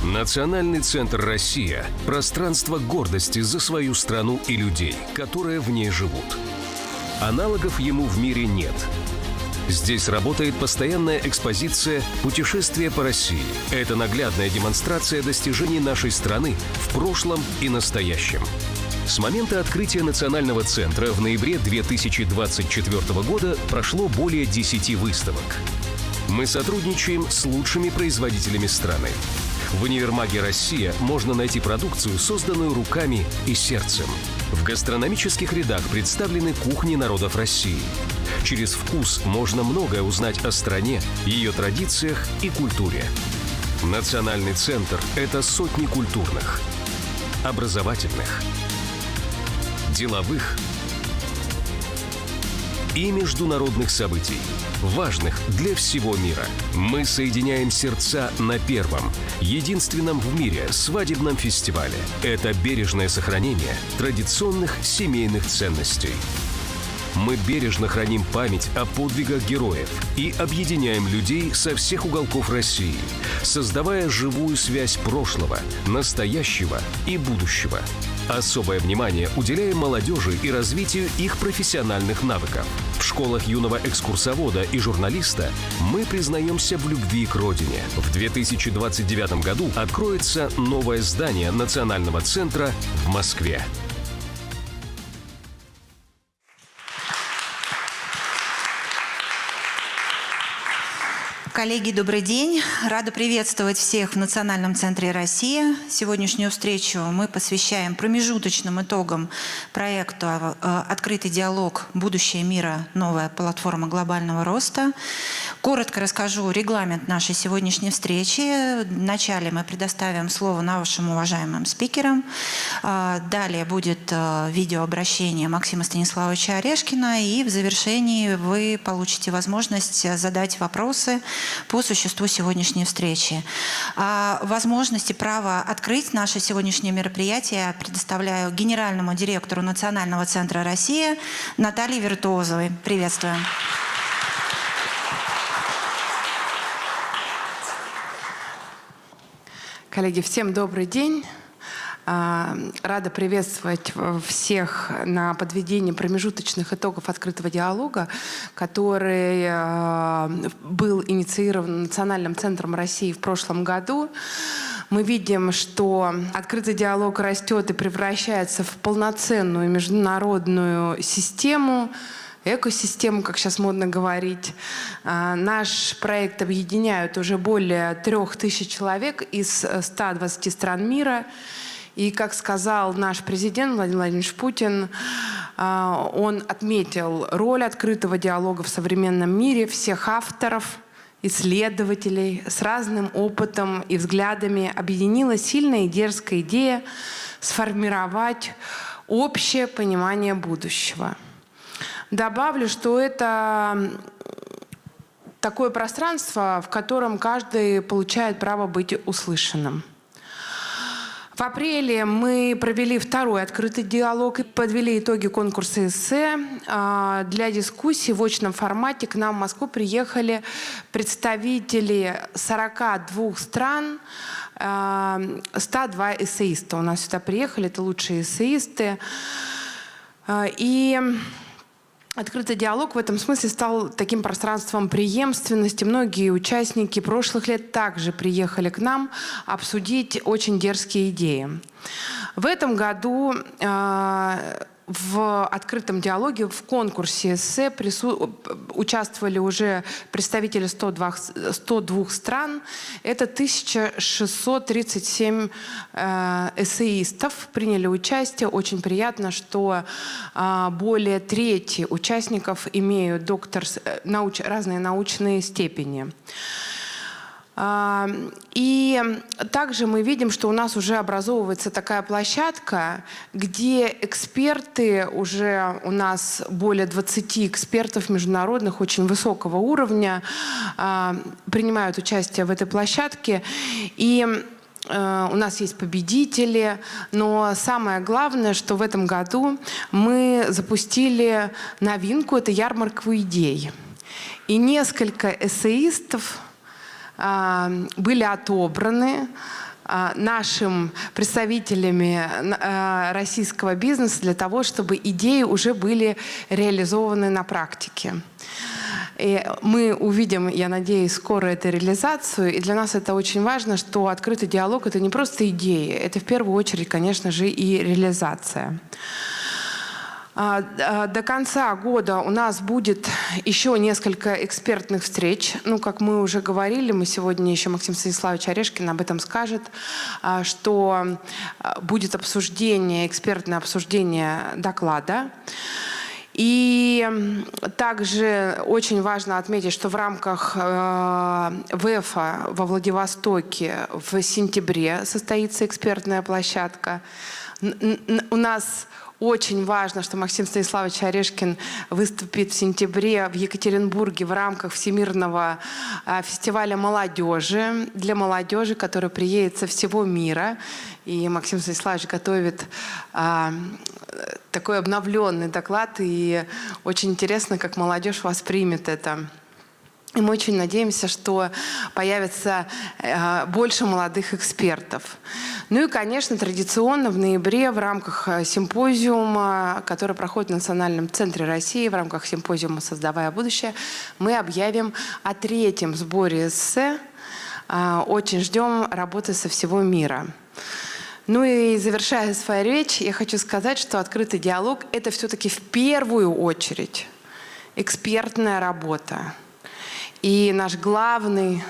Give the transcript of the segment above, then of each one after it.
Национальный центр «Россия» – пространство гордости за свою страну и людей, которые в ней живут. Аналогов ему в мире нет. Здесь работает постоянная экспозиция «Путешествие по России». Это наглядная демонстрация достижений нашей страны в прошлом и настоящем. С момента открытия Национального центра в ноябре 2024 года прошло более 10 выставок. Мы сотрудничаем с лучшими производителями страны. В универмаге «Россия» можно найти продукцию, созданную руками и сердцем. В гастрономических рядах представлены кухни народов России. Через вкус можно многое узнать о стране, ее традициях и культуре. Национальный центр – это сотни культурных, образовательных, деловых и международных событий, важных для всего мира. Мы соединяем сердца на первом, единственном в мире свадебном фестивале. Это бережное сохранение традиционных семейных ценностей. Мы бережно храним память о подвигах героев и объединяем людей со всех уголков России, создавая живую связь прошлого, настоящего и будущего. Особое внимание уделяем молодежи и развитию их профессиональных навыков. В школах юного экскурсовода и журналиста мы признаемся в любви к родине. В 2029 году откроется новое здание Национального центра в Москве. Коллеги, добрый день. Рада приветствовать всех в Национальном центре «Россия». Сегодняшнюю встречу мы посвящаем промежуточным итогам проекта «Открытый диалог. Будущее мира. Новая платформа глобального роста». Коротко расскажу регламент нашей сегодняшней встречи. Вначале мы предоставим слово нашим уважаемым спикерам. Далее будет видеообращение Максима Станиславовича Орешкина. И в завершении вы получите возможность задать вопросы по существу сегодняшней встречи. О возможности права открыть наше сегодняшнее мероприятие предоставляю генеральному директору Национального центра «Россия» Наталье Виртуозовой. Приветствую. Коллеги, всем добрый день. Рада приветствовать всех на подведении промежуточных итогов открытого диалога, который был инициирован Национальным центром России в прошлом году. Мы видим, что открытый диалог растет и превращается в полноценную международную систему, экосистему, как сейчас модно говорить. Наш проект объединяет уже более 3000 человек из 120 стран мира. И, как сказал наш президент Владимир Владимирович Путин, он отметил роль открытого диалога в современном мире, всех авторов, исследователей с разным опытом и взглядами объединила сильная и дерзкая идея сформировать общее понимание будущего. Добавлю, что это такое пространство, в котором каждый получает право быть услышанным. В апреле мы провели второй открытый диалог и подвели итоги конкурса эссе. Для дискуссии в очном формате к нам в Москву приехали представители 42 стран, 102 эссеиста. У нас сюда приехали, это лучшие эссеисты. И открытый диалог в этом смысле стал таким пространством преемственности. Многие участники прошлых лет также приехали к нам обсудить очень дерзкие идеи. В этом году в открытом диалоге, в конкурсе эссе участвовали уже представители 102 стран. Это 1637 эссеистов приняли участие. Очень приятно, что более трети участников имеют разные научные степени. И также мы видим, что у нас уже образовывается такая площадка, где эксперты, уже у нас более 20 экспертов международных очень высокого уровня принимают участие в этой площадке. И у нас есть победители, но самое главное, что в этом году мы запустили новинку, это ярмарку идей. И несколько эссеистов были отобраны нашим представителями российского бизнеса для того, чтобы идеи уже были реализованы на практике. И мы увидим, я надеюсь, скоро эту реализацию. И для нас это очень важно, что открытый диалог — это не просто идеи, это в первую очередь, конечно же, и реализация. До конца года у нас будет еще несколько экспертных встреч. Ну, как мы уже говорили, мы сегодня еще Максим Станиславович Орешкин об этом скажет, что будет обсуждение, экспертное обсуждение доклада. И также очень важно отметить, что в рамках ВЭФа во Владивостоке в сентябре состоится экспертная площадка. У нас очень важно, что Максим Станиславович Орешкин выступит в сентябре в Екатеринбурге в рамках Всемирного фестиваля молодежи, для молодежи, который приедет со всего мира. И Максим Станиславович готовит такой обновленный доклад, и очень интересно, как молодежь воспримет это. И мы очень надеемся, что появится больше молодых экспертов. Ну и, конечно, традиционно в ноябре в рамках симпозиума, который проходит в Национальном центре России, в рамках симпозиума «Создавая будущее», мы объявим о 3-м сборе эссе. Очень ждем работы со всего мира. Ну и завершая свою речь, я хочу сказать, что открытый диалог — это все-таки в первую очередь экспертная работа. И наш главный,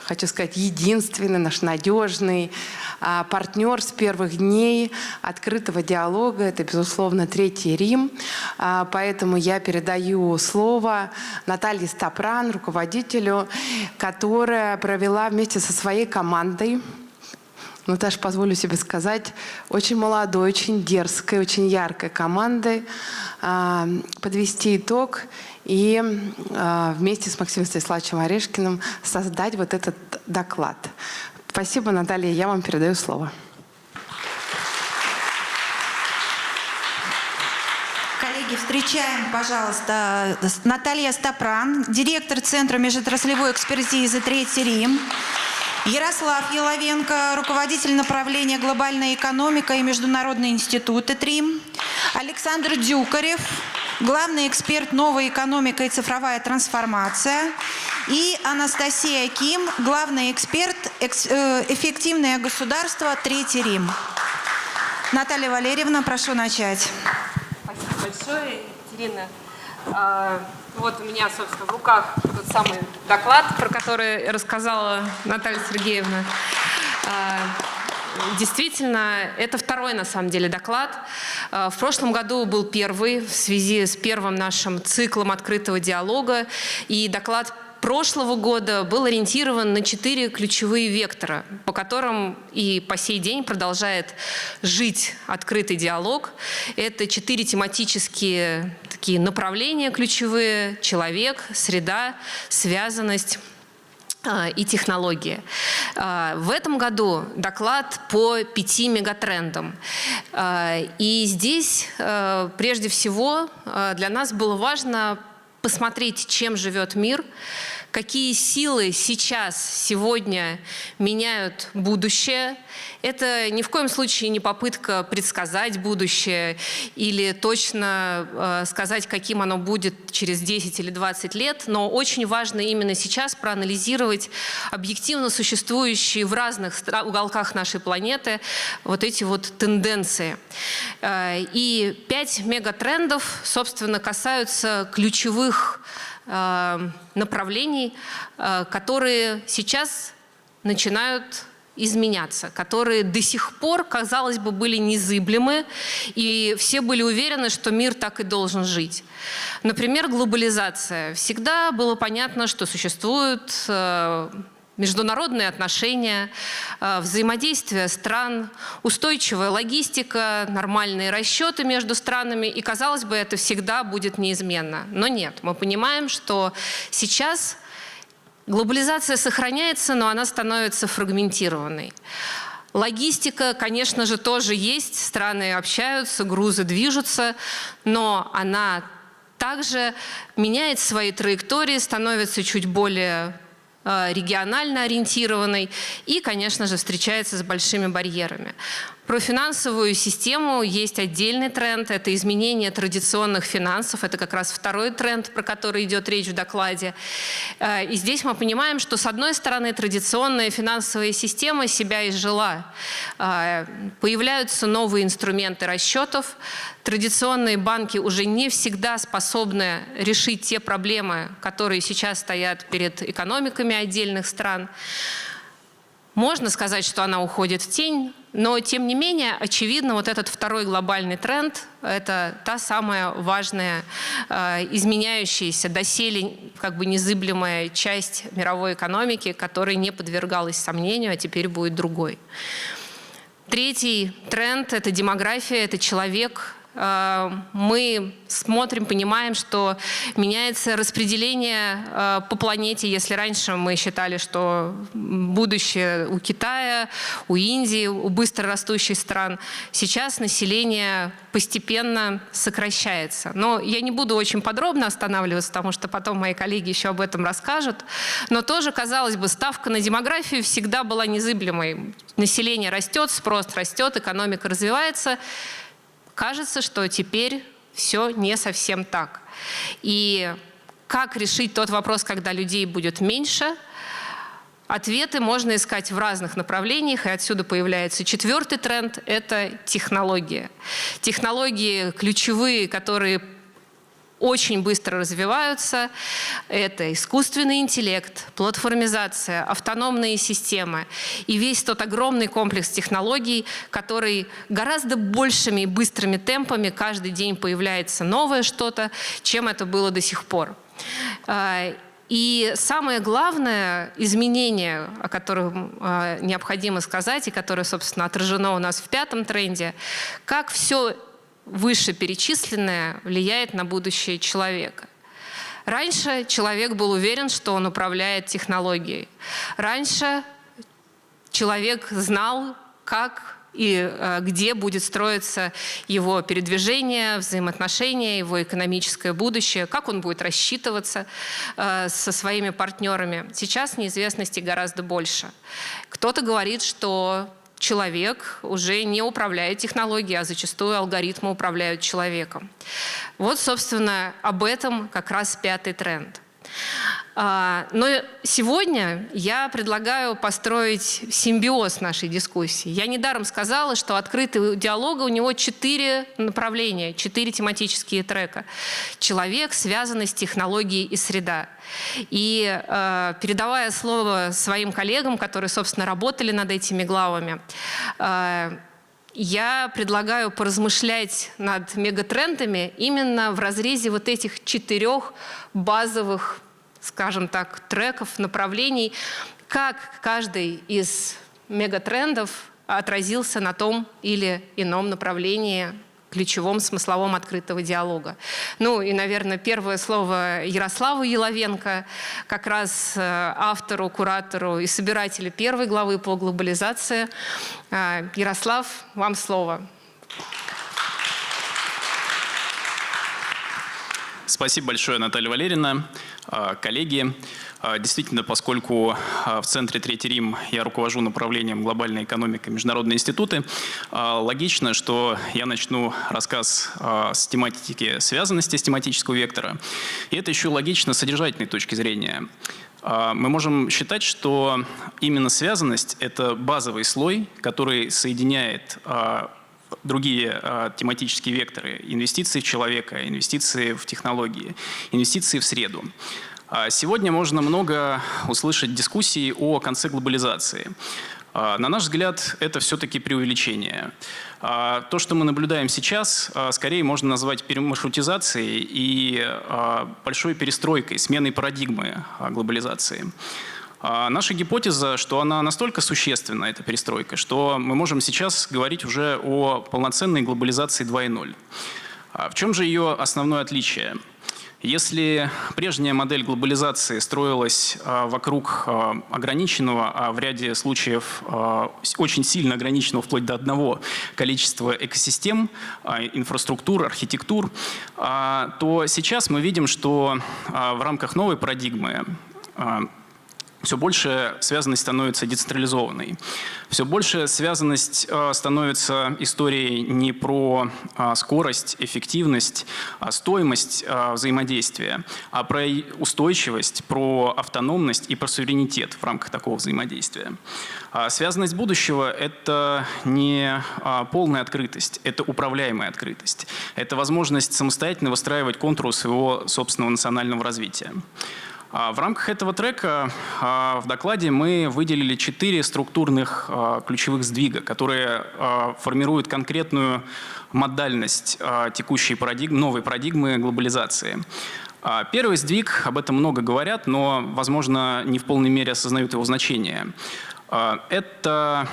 хочу сказать, единственный, наш надежный партнер с первых дней открытого диалога — это, безусловно, Третий Рим. Поэтому я передаю слово Наталье Стапран, руководителю, которая провела вместе со своей командой, Наташа, позволю себе сказать, очень молодой, очень дерзкой, очень яркой командой подвести итог и вместе с Максимом Станиславовичем Орешкиным создать вот этот доклад. Спасибо, Наталья, я вам передаю слово. Коллеги, встречаем, пожалуйста, Наталья Стапран, директор Центра межотраслевой экспертизы «Третий Рим». Ярослав Еловенко, руководитель направления «Глобальная экономика» и Международный институт ТРИМ. Александр Дюкарев, главный эксперт «Новая экономика и цифровая трансформация». И Анастасия Ким, главный эксперт «Эффективное государство. Третий Рим». Наталья Валерьевна, прошу начать. Спасибо большое, Екатерина. Вот у меня, собственно, в руках тот самый доклад, про который рассказала Наталья Сергеевна. Действительно, это второй, на самом деле, доклад. В прошлом году был первый в связи с первым нашим циклом открытого диалога. И доклад прошлого года был ориентирован на 4 ключевые вектора, по которым и по сей день продолжает жить открытый диалог. Это 4 тематические такие направления ключевые: человек, среда, связанность и технологии. В этом году доклад по 5 мегатрендам. И здесь, прежде всего, для нас было важно посмотреть, чем живет мир, какие силы сейчас, сегодня меняют будущее. Это ни в коем случае не попытка предсказать будущее или точно сказать, каким оно будет через 10 или 20 лет, но очень важно именно сейчас проанализировать объективно существующие в разных уголках нашей планеты вот эти вот тенденции. И 5 мегатрендов, собственно, касаются ключевых направлений, которые сейчас начинают изменяться, которые до сих пор, казалось бы, были незыблемы, и все были уверены, что мир так и должен жить. Например, глобализация. Всегда было понятно, что существуют международные отношения, взаимодействие стран, устойчивая логистика, нормальные расчеты между странами, и, казалось бы, это всегда будет неизменно. Но нет, мы понимаем, что сейчас глобализация сохраняется, но она становится фрагментированной. Логистика, конечно же, тоже есть, страны общаются, грузы движутся, но она также меняет свои траектории, становится чуть более регионально ориентированной и, конечно же, встречается с большими барьерами. Про финансовую систему есть отдельный тренд. Это изменение традиционных финансов. Это как раз второй тренд, про который идет речь в докладе. И здесь мы понимаем, что, с одной стороны, традиционная финансовая система себя изжила. Появляются новые инструменты расчетов. Традиционные банки уже не всегда способны решить те проблемы, которые сейчас стоят перед экономиками отдельных стран. Можно сказать, что она уходит в тень, но, тем не менее, очевидно, вот этот второй глобальный тренд – это та самая важная, изменяющаяся, доселе как бы незыблемая часть мировой экономики, которая не подвергалась сомнению, а теперь будет другой. Третий тренд – это демография, это человек. Мы смотрим, понимаем, что меняется распределение по планете. Если раньше мы считали, что будущее у Китая, у Индии, у быстрорастущих стран, сейчас население постепенно сокращается. Но я не буду очень подробно останавливаться, потому что потом мои коллеги еще об этом расскажут. Но тоже, казалось бы, ставка на демографию всегда была незыблемой. Население растет, спрос растет, экономика развивается. Кажется, что теперь все не совсем так. И как решить тот вопрос, когда людей будет меньше? Ответы можно искать в разных направлениях, и отсюда появляется четвертый тренд – это технологии. Технологии ключевые, которые очень быстро развиваются. Это искусственный интеллект, платформизация, автономные системы и весь тот огромный комплекс технологий, который гораздо большими и быстрыми темпами каждый день появляется новое что-то, чем это было до сих пор. И самое главное изменение, о котором необходимо сказать, и которое, собственно, отражено у нас в пятом тренде, как все вышеперечисленное влияет на будущее человека. Раньше человек был уверен, что он управляет технологией. Раньше человек знал, как и где будет строиться его передвижение, взаимоотношения, его экономическое будущее, как он будет рассчитываться со своими партнерами. Сейчас неизвестности гораздо больше. Кто-то говорит, что человек уже не управляет технологией, а зачастую алгоритмы управляют человеком. Вот, собственно, об этом как раз пятый тренд. Но сегодня я предлагаю построить симбиоз нашей дискуссии. Я недаром сказала, что открытый диалог, у него 4 направления, 4 тематические трека. Человек, связанность, технологии и среда. И передавая слово своим коллегам, которые, собственно, работали над этими главами, я предлагаю поразмышлять над мегатрендами именно в разрезе вот этих 4 базовых, скажем так, треков, направлений, как каждый из мегатрендов отразился на том или ином направлении, ключевом смысловом открытого диалога. Ну и, наверное, первое слово Ярославу Еловенко, как раз автору, куратору и собирателю первой главы по глобализации. Ярослав, вам слово. Спасибо большое, Наталья Валерьевна, коллеги. Действительно, поскольку в Центре Третий Рим я руковожу направлением глобальной экономики и международные институты, логично, что я начну рассказ с тематики связанности, с тематического вектора. И это еще логично с содержательной точки зрения. Мы можем считать, что именно связанность – это базовый слой, который соединяет другие тематические векторы: инвестиции в человека, инвестиции в технологии, инвестиции в среду. Сегодня можно много услышать дискуссий о конце глобализации. На наш взгляд, это все-таки преувеличение. То, что мы наблюдаем сейчас, скорее можно назвать перемаршрутизацией и большой перестройкой, сменой парадигмы глобализации. Наша гипотеза, что она настолько существенна, эта перестройка, что мы можем сейчас говорить уже о полноценной глобализации 2.0. В чем же ее основное отличие? Если прежняя модель глобализации строилась вокруг ограниченного, а в ряде случаев очень сильно ограниченного, вплоть до одного количества экосистем, инфраструктур, архитектур, то сейчас мы видим, что в рамках новой парадигмы все больше связанность становится децентрализованной. Все больше связанность становится историей не про скорость, эффективность, стоимость взаимодействия, а про устойчивость, про автономность и про суверенитет в рамках такого взаимодействия. Связанность будущего – это не полная открытость, это управляемая открытость. Это возможность самостоятельно выстраивать контуры своего собственного национального развития. В рамках этого трека в докладе мы выделили 4 структурных ключевых сдвига, которые формируют конкретную модальность текущей новой парадигмы глобализации. Первый сдвиг, об этом много говорят, но, возможно, не в полной мере осознают его значение. Это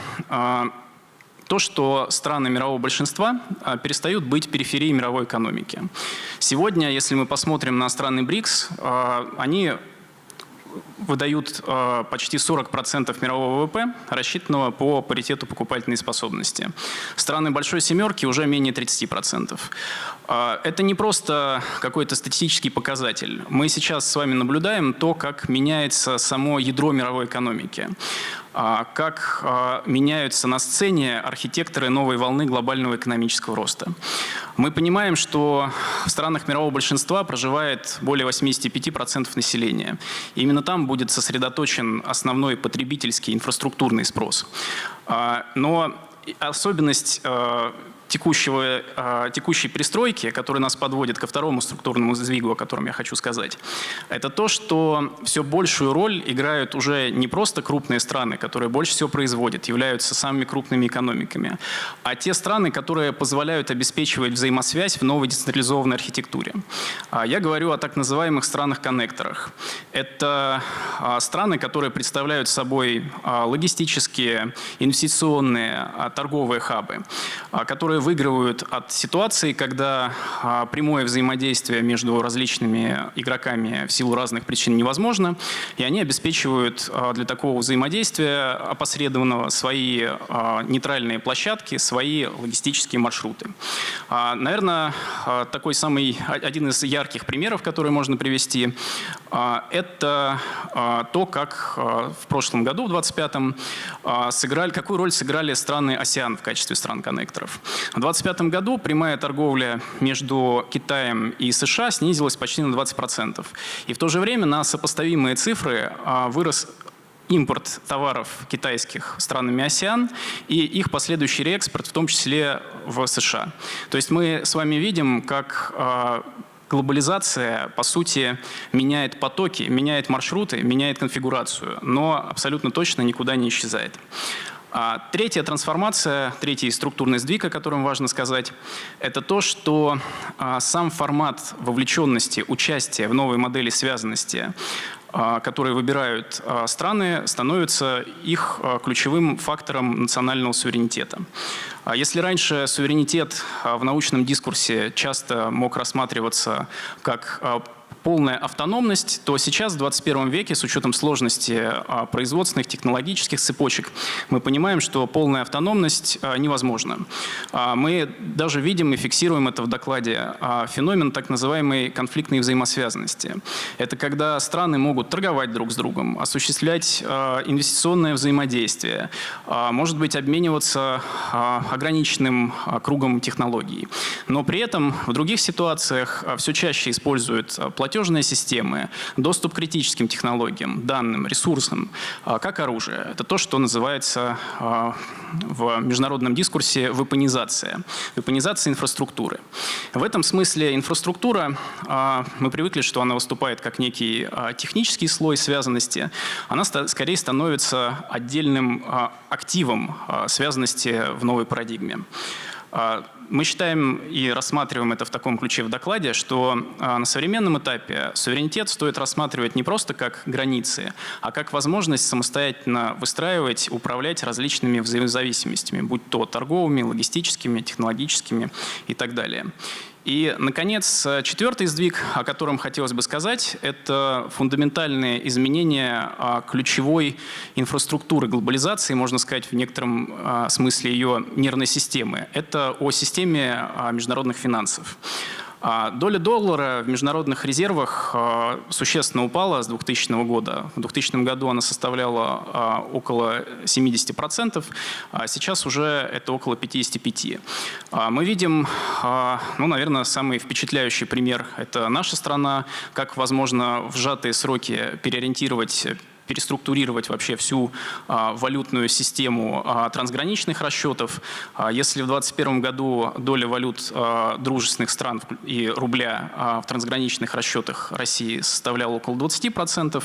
то, что страны мирового большинства перестают быть периферией мировой экономики. Сегодня, если мы посмотрим на страны БРИКС, они выдают почти 40% мирового ВВП, рассчитанного по паритету покупательной способности. Страны Большой Семерки уже менее 30%. Это не просто какой-то статистический показатель. Мы сейчас с вами наблюдаем то, как меняется само ядро мировой экономики, как меняются на сцене архитекторы новой волны глобального экономического роста. Мы понимаем, что в странах мирового большинства проживает более 85% населения. И именно там будет сосредоточен основной потребительский инфраструктурный спрос. Но особенность текущей перестройки, которая нас подводит ко второму структурному сдвигу, о котором я хочу сказать, это то, что все большую роль играют уже не просто крупные страны, которые больше всего производят, являются самыми крупными экономиками, а те страны, которые позволяют обеспечивать взаимосвязь в новой децентрализованной архитектуре. Я говорю о так называемых странах-коннекторах. Это страны, которые представляют собой логистические, инвестиционные, торговые хабы, которые выигрывают от ситуации, когда прямое взаимодействие между различными игроками в силу разных причин невозможно, и они обеспечивают для такого взаимодействия опосредованного свои нейтральные площадки, свои логистические маршруты. Наверное, один из ярких примеров, который можно привести, это то, как в прошлом году, в 2025-м, какую роль сыграли страны АСЕАН в качестве стран-коннекторов. В 2025 году прямая торговля между Китаем и США снизилась почти на 20%. И в то же время на сопоставимые цифры вырос импорт товаров китайских странами АСЕАН и их последующий реэкспорт, в том числе в США. То есть мы с вами видим, как глобализация, по сути, меняет потоки, меняет маршруты, меняет конфигурацию, но абсолютно точно никуда не исчезает. Третья трансформация, третий структурный сдвиг, о котором важно сказать, это то, что сам формат вовлеченности, участия в новой модели связанности, которые выбирают страны, становится их ключевым фактором национального суверенитета. Если раньше суверенитет в научном дискурсе часто мог рассматриваться как полная автономность, то сейчас, в 21 веке, с учетом сложности производственных, технологических цепочек, мы понимаем, что полная автономность невозможна. Мы даже видим и фиксируем это в докладе феномен так называемой конфликтной взаимосвязанности. Это когда страны могут торговать друг с другом, осуществлять инвестиционное взаимодействие, может быть, обмениваться ограниченным кругом технологий. Но при этом в других ситуациях все чаще используют платежные системы, доступ к критическим технологиям, данным, ресурсам, как оружие. Это то, что называется в международном дискурсе вепонизация инфраструктуры. В этом смысле инфраструктура, мы привыкли, что она выступает как некий технический слой связанности, она скорее становится отдельным активом связанности в новой парадигме. Мы считаем и рассматриваем это в таком ключе в докладе, что на современном этапе суверенитет стоит рассматривать не просто как границы, а как возможность самостоятельно выстраивать, управлять различными взаимозависимостями, будь то торговыми, логистическими, технологическими и так далее. И, наконец, четвертый сдвиг, о котором хотелось бы сказать, это фундаментальные изменения ключевой инфраструктуры глобализации, можно сказать, в некотором смысле ее нервной системы. Это о системе международных финансов. Доля доллара в международных резервах существенно упала с 2000 года. В 2000 году она составляла около 70%, а сейчас уже это около 55%. Мы видим, ну, наверное, самый впечатляющий пример – это наша страна, как возможно в сжатые сроки переструктурировать вообще всю валютную систему трансграничных расчетов. Если в 2021 году доля валют дружественных стран и рубля в трансграничных расчетах России составляла около 20%,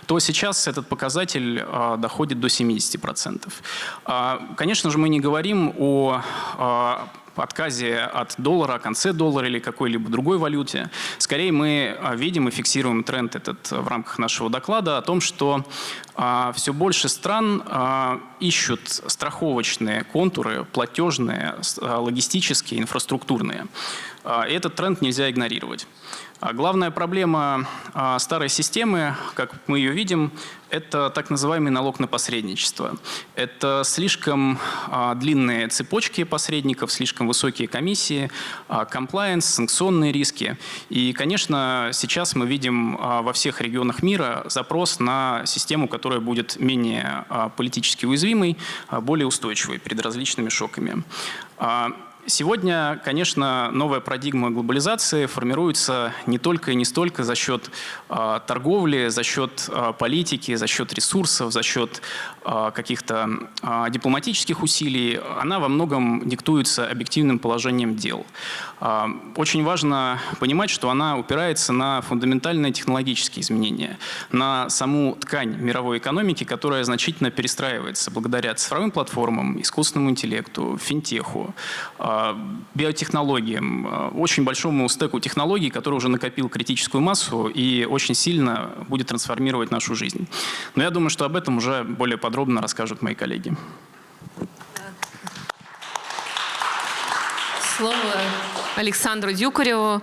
то сейчас этот показатель доходит до 70%. Конечно же, мы не говорим о отказе от доллара, о конце доллара или какой-либо другой валюте. Скорее мы видим и фиксируем тренд этот в рамках нашего доклада о том, что все больше стран ищут страховочные контуры, платежные, логистические, инфраструктурные. И этот тренд нельзя игнорировать. Главная проблема старой системы, как мы ее видим, это так называемый налог на посредничество. Это слишком длинные цепочки посредников, слишком высокие комиссии, комплаенс, санкционные риски. И, конечно, сейчас мы видим во всех регионах мира запрос на систему, которая будет менее политически уязвимой, более устойчивой перед различными шоками. Сегодня, конечно, новая парадигма глобализации формируется не только и не столько за счет торговли, за счет политики, за счет ресурсов, за счет каких-то дипломатических усилий. Она во многом диктуется объективным положением дел. Очень важно понимать, что она упирается на фундаментальные технологические изменения, на саму ткань мировой экономики, которая значительно перестраивается благодаря цифровым платформам, искусственному интеллекту, финтеху, биотехнологиям, очень большому стеку технологий, который уже накопил критическую массу и очень сильно будет трансформировать нашу жизнь. Но я думаю, что об этом уже более подробно расскажут мои коллеги. Слово Александру Дюкареву,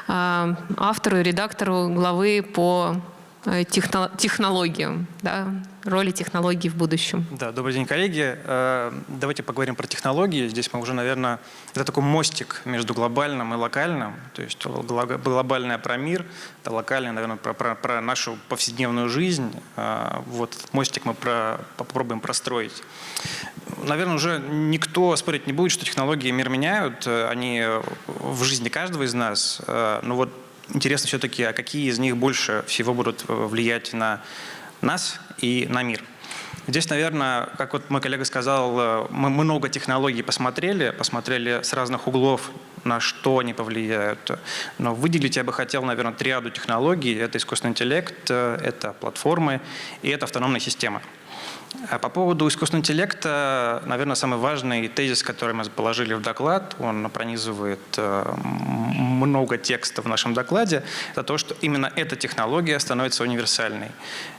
автору и редактору главы по технологиям, да, роли технологий в будущем. Да, добрый день, коллеги. Давайте поговорим про технологии. Здесь мы уже, наверное, это такой мостик между глобальным и локальным. То есть глобальное про мир, это локальное, наверное, про нашу повседневную жизнь. Вот мостик мы попробуем простроить. Наверное, уже никто спорить не будет, что технологии мир меняют. Они в жизни каждого из нас. Но вот интересно все-таки, а какие из них больше всего будут влиять на нас и на мир. Здесь, наверное, как вот мой коллега сказал, мы много технологий посмотрели с разных углов, на что они повлияют. Но выделить я бы хотел, наверное, триаду технологий. Это искусственный интеллект, это платформы и это автономные системы. А по поводу искусственного интеллекта, наверное, самый важный тезис, который мы положили в доклад, он пронизывает много текста в нашем докладе, это то, что именно эта технология становится универсальной.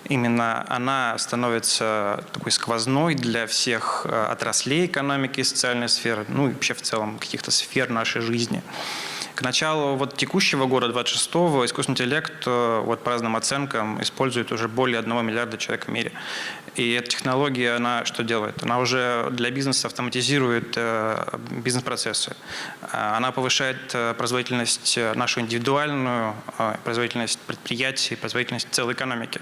Именно она становится такой сквозной для всех отраслей экономики и социальной сферы, ну и вообще в целом каких-то сфер нашей жизни. К началу вот текущего года, 26-го, искусственный интеллект вот, по разным оценкам использует уже более 1 миллиарда человек в мире. И эта технология, она что делает? Она уже для бизнеса автоматизирует бизнес-процессы. Она повышает производительность нашу индивидуальную, производительность предприятий, производительность целой экономики.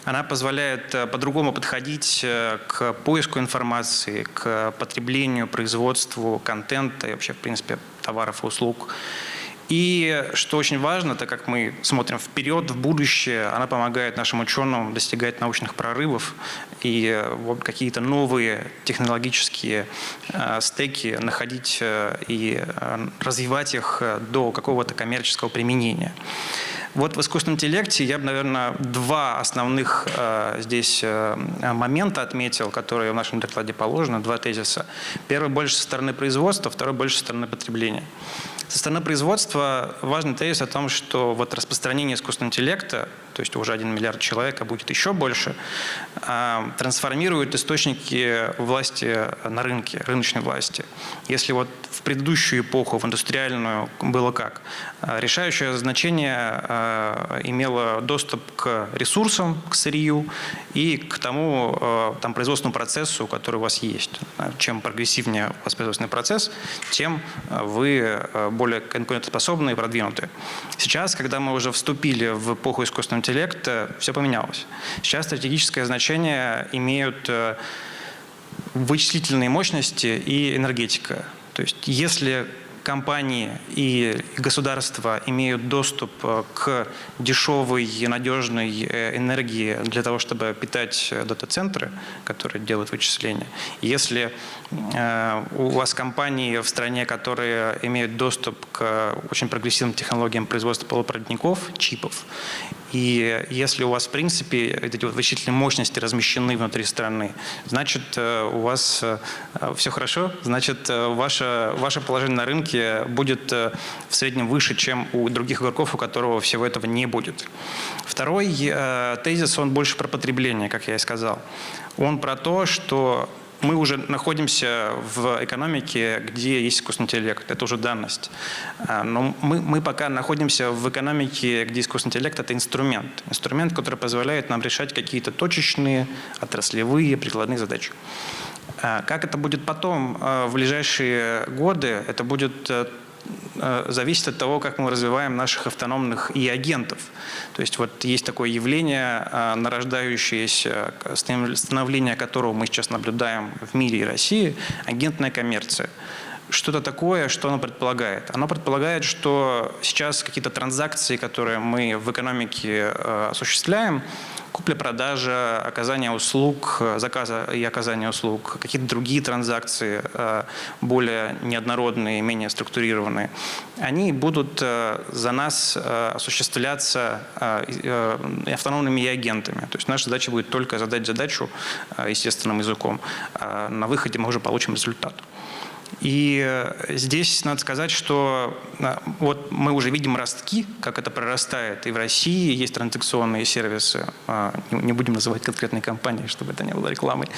Она позволяет по-другому подходить к поиску информации, к потреблению, производству контента и вообще, в принципе, товаров и услуг. И что очень важно, так как мы смотрим вперед, в будущее, она помогает нашим ученым достигать научных прорывов и какие-то новые технологические стеки находить и развивать их до какого-то коммерческого применения. Вот в искусственном интеллекте я бы, наверное, 2 основных здесь момента отметил, которые в нашем докладе положены, 2 тезиса. Первый больше со стороны производства, второй больше со стороны потребления. Со стороны производства важный тезис о том, что вот распространение искусственного интеллекта, то есть уже 1 миллиард человек, а будет еще больше, трансформирует источники власти на рынке, рыночной власти. Если вот в предыдущую эпоху, в индустриальную, было как? Решающее значение имело доступ к ресурсам, к сырью и к тому производственному процессу, который у вас есть. Чем прогрессивнее у вас производственный процесс, тем вы более конкурентоспособные и продвинутые. Сейчас, когда мы уже вступили в эпоху искусственного интеллекта, все поменялось. Сейчас стратегическое значение имеют вычислительные мощности и энергетика. То есть если компании и государства имеют доступ к дешевой и надежной энергии для того, чтобы питать дата-центры, которые делают вычисления. Если у вас компании в стране, которые имеют доступ к очень прогрессивным технологиям производства полупроводников, чипов, и если у вас, в принципе, эти вот вычислительные мощности размещены внутри страны, значит, у вас все хорошо, значит, ваше положение на рынке будет в среднем выше, чем у других игроков, у которого всего этого не будет. Второй тезис, он больше про потребление, как я и сказал. Он про то, что мы уже находимся в экономике, где есть искусственный интеллект. Это уже данность. Но мы пока находимся в экономике, где искусственный интеллект – это инструмент. Инструмент, который позволяет нам решать какие-то точечные, отраслевые, прикладные задачи. Как это будет потом, в ближайшие годы, это будет зависит от того, как мы развиваем наших автономных и-агентов. То есть вот есть такое явление, нарождающееся, становление которого мы сейчас наблюдаем в мире и России, агентная коммерция. Что-то такое, что оно предполагает? Оно предполагает, что сейчас какие-то транзакции, которые мы в экономике осуществляем, купля-продажа, оказание услуг, заказа и оказание услуг, какие-то другие транзакции, более неоднородные, менее структурированные, они будут за нас осуществляться автономными и-агентами. То есть наша задача будет только задать задачу естественным языком. На выходе мы уже получим результат. И здесь надо сказать, что вот мы уже видим ростки, как это прорастает. И в России есть транзакционные сервисы. Не будем называть конкретные компании, чтобы это не было рекламой.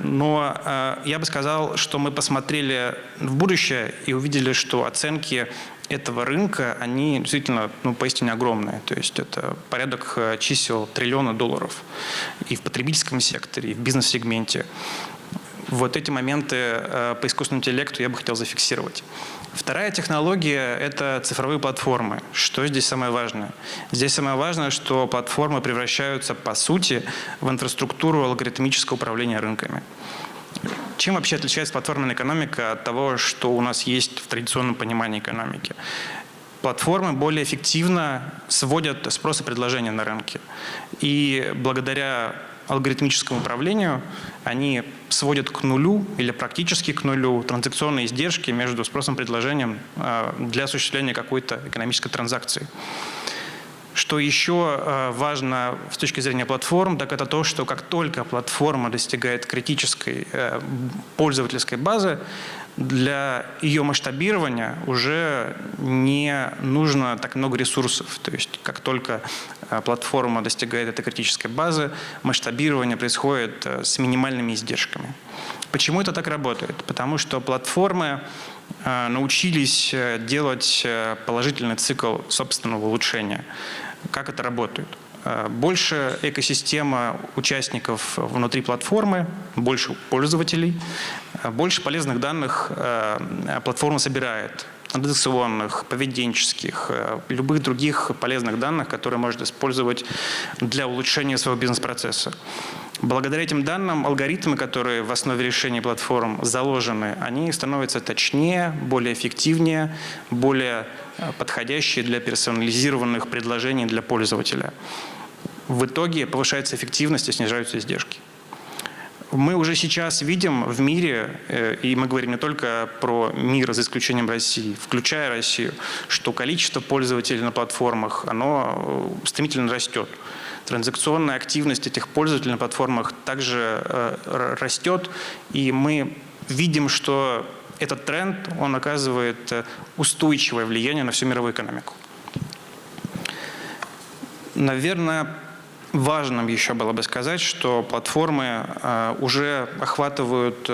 Но я бы сказал, что мы посмотрели в будущее и увидели, что оценки этого рынка, они действительно поистине огромные. То есть это порядок чисел триллиона долларов. И в потребительском секторе, и в бизнес-сегменте. Вот эти моменты по искусственному интеллекту я бы хотел зафиксировать. Вторая технология – это цифровые платформы. Что здесь самое важное? Здесь самое важное, что платформы превращаются, по сути, в инфраструктуру алгоритмического управления рынками. Чем вообще отличается платформенная экономика от того, что у нас есть в традиционном понимании экономики? Платформы более эффективно сводят спрос и предложение на рынке. И благодаря алгоритмическому управлению они сводят к нулю или практически к нулю транзакционные издержки между спросом и предложением для осуществления какой-то экономической транзакции. Что еще важно с точки зрения платформ, так это то, что как только платформа достигает критической пользовательской базы, для ее масштабирования уже не нужно так много ресурсов. То есть как только платформа достигает этой критической базы, масштабирование происходит с минимальными издержками. Почему это так работает? Потому что платформы научились делать положительный цикл собственного улучшения. Как это работает? Больше экосистема участников внутри платформы, больше пользователей, больше полезных данных платформа собирает. Транзакционных, поведенческих, любых других полезных данных, которые может использовать для улучшения своего бизнес-процесса. Благодаря этим данным алгоритмы, которые в основе решений платформ заложены, они становятся точнее, более эффективнее, более подходящие для персонализированных предложений для пользователя. В итоге повышается эффективность и снижаются издержки. Мы уже сейчас видим в мире, и мы говорим не только про мир за исключением России, включая Россию, что количество пользователей на платформах, оно стремительно растет. Транзакционная активность этих пользователей на платформах также растет, и мы видим, что этот тренд, он оказывает устойчивое влияние на всю мировую экономику. Наверное, важным еще было бы сказать, что платформы уже охватывают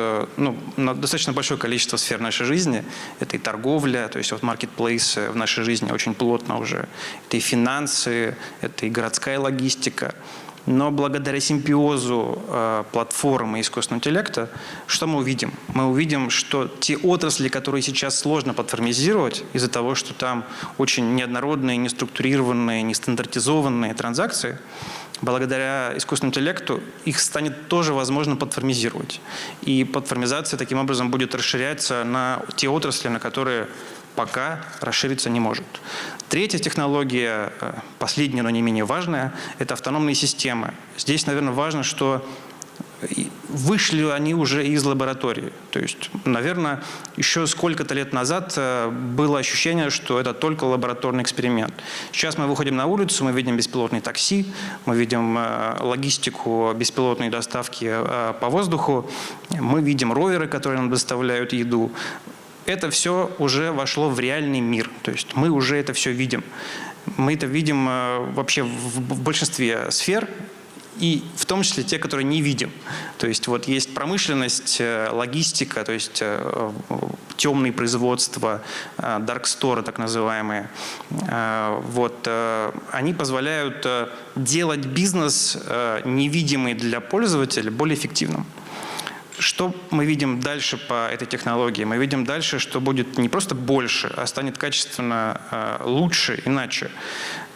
достаточно большое количество сфер нашей жизни. Это и торговля, то есть вот маркетплейсы в нашей жизни очень плотно уже. Это и финансы, это и городская логистика. Но благодаря симбиозу платформы искусственного интеллекта, что мы увидим? Мы увидим, что те отрасли, которые сейчас сложно платформизировать из-за того, что там очень неоднородные, неструктурированные, нестандартизованные транзакции, благодаря искусственному интеллекту их станет тоже возможно платформизировать. И платформизация таким образом будет расширяться на те отрасли, на которые пока расшириться не может. Третья технология, последняя, но не менее важная, это автономные системы. Здесь, наверное, важно, что вышли они уже из лаборатории. То есть, наверное, еще сколько-то лет назад было ощущение, что это только лабораторный эксперимент. Сейчас мы выходим на улицу, мы видим беспилотные такси, мы видим логистику беспилотной доставки по воздуху, мы видим роверы, которые нам доставляют еду. Это все уже вошло в реальный мир. То есть мы уже это все видим. Мы это видим вообще в большинстве сфер, и в том числе те, которые не видим. То есть вот есть промышленность, логистика, то есть темные производства, дарксторы так называемые. Вот, они позволяют делать бизнес, невидимый для пользователя, более эффективным. Что мы видим дальше по этой технологии? Мы видим дальше, что будет не просто больше, а станет качественно лучше, иначе.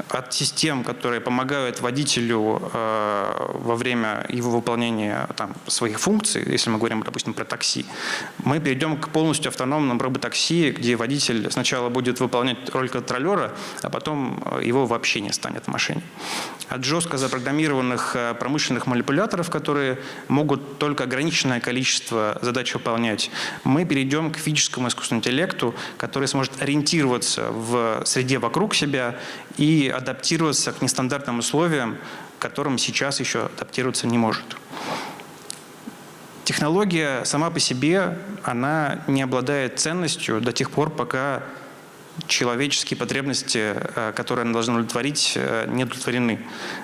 От систем, которые помогают водителю во время его выполнения своих функций, если мы говорим, допустим, про такси, мы перейдем к полностью автономному роботакси, где водитель сначала будет выполнять роль контролера, а потом его вообще не станет в машине. От жестко запрограммированных промышленных манипуляторов, которые могут только ограниченное количество задач выполнять, мы перейдем к физическому искусственному интеллекту, который сможет ориентироваться в среде вокруг себя и адаптироваться к нестандартным условиям, к которым сейчас еще адаптироваться не может. Технология сама по себе, она не обладает ценностью до тех пор, пока человеческие потребности, которые она должна удовлетворить, не удовлетворены.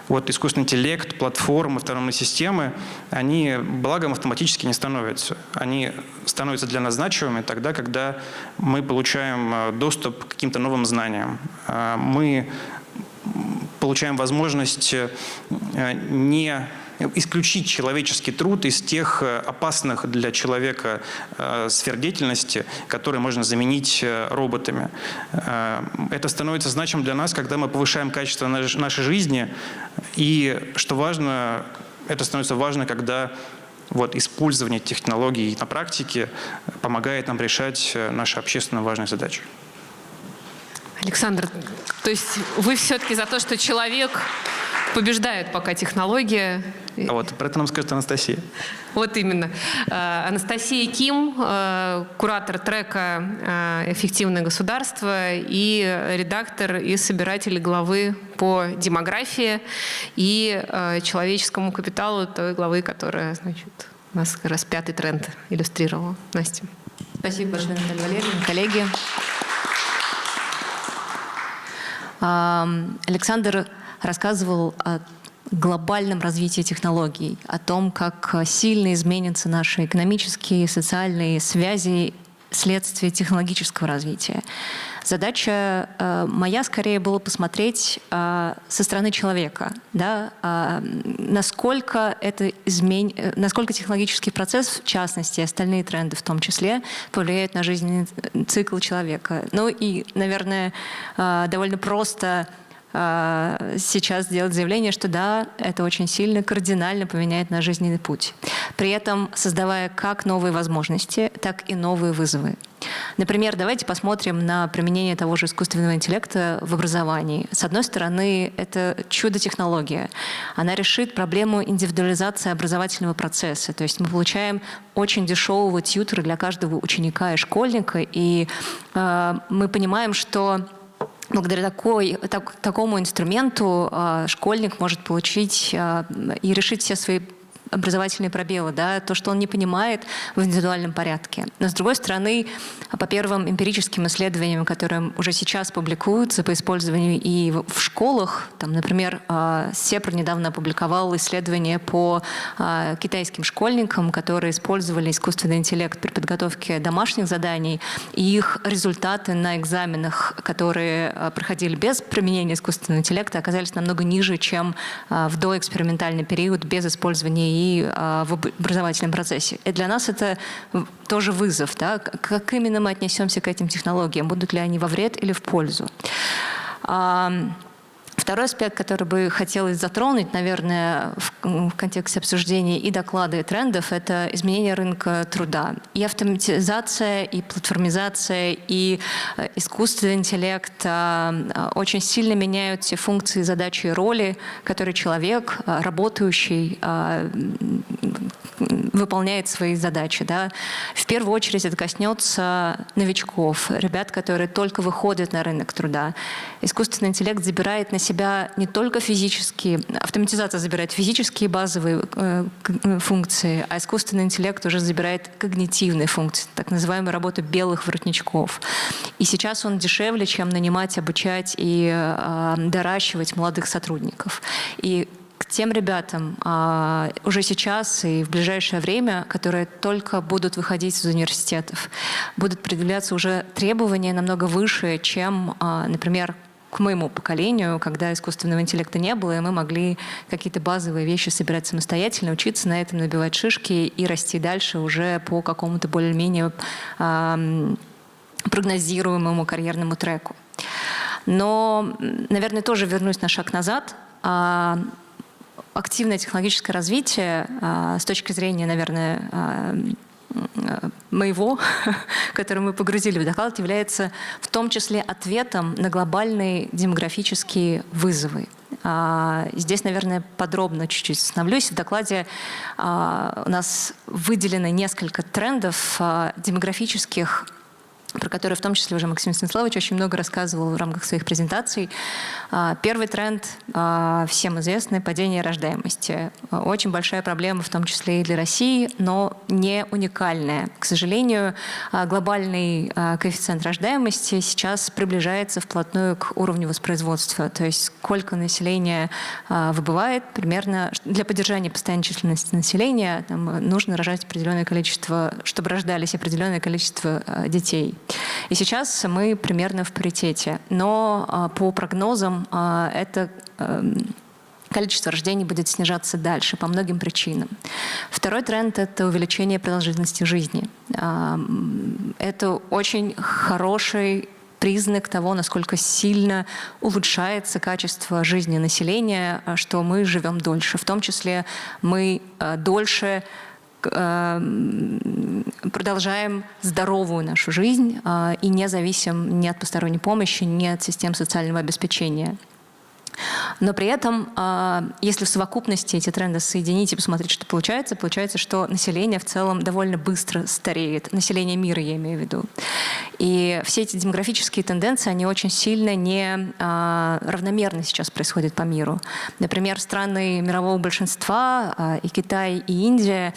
Вот искусственный интеллект, платформы, автономные системы, они благом автоматически не становятся. Они становятся для нас значимыми тогда, когда мы получаем доступ к каким-то новым знаниям. Мы получаем возможность не исключить человеческий труд из тех опасных для человека сфер деятельности, которые можно заменить роботами. Это становится значимым для нас, когда мы повышаем качество нашей жизни. И, что важно, это становится важно, когда использование технологий на практике помогает нам решать наши общественно важные задачи. Александр, то есть вы все-таки за то, что человек побеждает пока технология? А вот про это нам скажет Анастасия. Вот именно. Анастасия Ким, куратор трека «Эффективное государство» и редактор и собиратель главы по демографии и человеческому капиталу, той главы, которая, у нас как раз 5-й тренд иллюстрировала. Настя. Спасибо большое, Наталья Валерьевна. Коллеги. Александр рассказывал о глобальном развитии технологий, о том, как сильно изменятся наши экономические и социальные связи вследствие технологического развития. Задача моя скорее была посмотреть со стороны человека, да, насколько технологический процесс, в частности, остальные тренды в том числе, повлияют на жизненный цикл человека. Ну и, наверное, довольно просто сейчас сделать заявление, что да, это очень сильно, кардинально поменяет наш жизненный путь. При этом создавая как новые возможности, так и новые вызовы. Например, давайте посмотрим на применение того же искусственного интеллекта в образовании. С одной стороны, это чудо-технология. Она решит проблему индивидуализации образовательного процесса. То есть мы получаем очень дешевого тьютера для каждого ученика и школьника, и мы понимаем, что благодаря такому инструменту школьник может получить и решить все свои образовательные пробелы, да, то, что он не понимает в индивидуальном порядке. Но, с другой стороны, по первым эмпирическим исследованиям, которые уже сейчас публикуются по использованию и в школах, там, например, СЕПР недавно опубликовал исследование по китайским школьникам, которые использовали искусственный интеллект при подготовке домашних заданий, и их результаты на экзаменах, которые проходили без применения искусственного интеллекта, оказались намного ниже, чем в доэкспериментальный период без использования и в образовательном процессе. И для нас это тоже вызов, да? Как именно мы отнесемся к этим технологиям, будут ли они во вред или в пользу. Второй аспект, который бы хотелось затронуть, наверное, в контексте обсуждения и доклада, и трендов, это изменение рынка труда. И автоматизация, и платформизация, и искусственный интеллект очень сильно меняют все функции, задачи и роли, которые человек, работающий, выполняет свои задачи. Да. В первую очередь это коснется новичков, ребят, которые только выходят на рынок труда. Искусственный интеллект забирает на себя не только физические, автоматизация забирает физические базовые функции, а искусственный интеллект уже забирает когнитивные функции, так называемую работу белых воротничков. И сейчас он дешевле, чем нанимать, обучать и доращивать молодых сотрудников. И к тем ребятам уже сейчас и в ближайшее время, которые только будут выходить из университетов, будут предъявляться уже требования намного выше, чем, например, к моему поколению, когда искусственного интеллекта не было, и мы могли какие-то базовые вещи собирать самостоятельно, учиться на этом, набивать шишки и расти дальше уже по какому-то более-менее прогнозируемому карьерному треку. Но, наверное, тоже вернусь на шаг назад. Активное технологическое развитие с точки зрения, наверное, моего, который мы погрузили в доклад, является в том числе ответом на глобальные демографические вызовы. Здесь, наверное, подробно чуть-чуть остановлюсь. В докладе у нас выделено несколько трендов демографических, про которые в том числе уже Максим Станиславович очень много рассказывал в рамках своих презентаций. Первый тренд, всем известный, падение рождаемости. Очень большая проблема, в том числе и для России, но не уникальная. К сожалению, глобальный коэффициент рождаемости сейчас приближается вплотную к уровню воспроизводства. То есть сколько населения выбывает, примерно для поддержания постоянной численности населения нужно рожать определенное количество, чтобы рождались определенное количество детей. И сейчас мы примерно в паритете. Но по прогнозам это количество рождений будет снижаться дальше по многим причинам. Второй тренд — это увеличение продолжительности жизни. Это очень хороший признак того, насколько сильно улучшается качество жизни населения, что мы живем дольше. В том числе мы дольше продолжаем здоровую нашу жизнь и не зависим ни от посторонней помощи, ни от систем социального обеспечения. Но при этом, если в совокупности эти тренды соединить и посмотреть, что получается, получается, что население в целом довольно быстро стареет. Население мира, я имею в виду. И все эти демографические тенденции, они очень сильно не равномерно сейчас происходят по миру. Например, страны мирового большинства, и Китай, и Индия,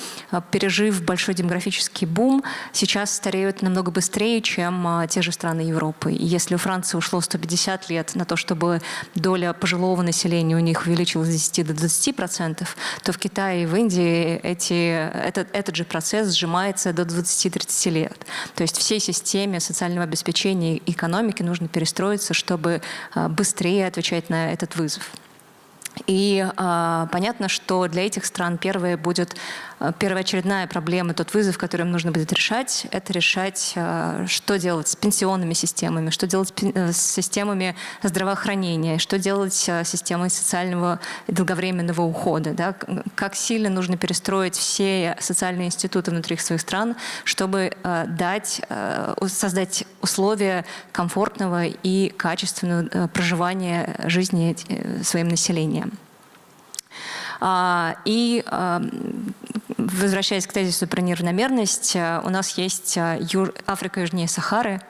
пережив большой демографический бум, сейчас стареют намного быстрее, чем те же страны Европы. И если у Франции ушло 150 лет на то, чтобы доля пожилого населения у них увеличилась с 10 до 20%, то в Китае и в Индии этот же процесс сжимается до 20-30 лет. То есть всей системе социального обеспечения и экономики нужно перестроиться, чтобы быстрее отвечать на этот вызов. И понятно, что для этих стран первоочередная проблема, тот вызов, который им нужно будет решать, это решать, что делать с пенсионными системами, что делать с системами здравоохранения, что делать с системой социального и долговременного ухода, да? Как сильно нужно перестроить все социальные институты внутри своих стран, чтобы создать условия комфортного и качественного проживания жизни своим населением. И возвращаясь к тезису про неравномерность, у нас есть Африка южнее Сахары.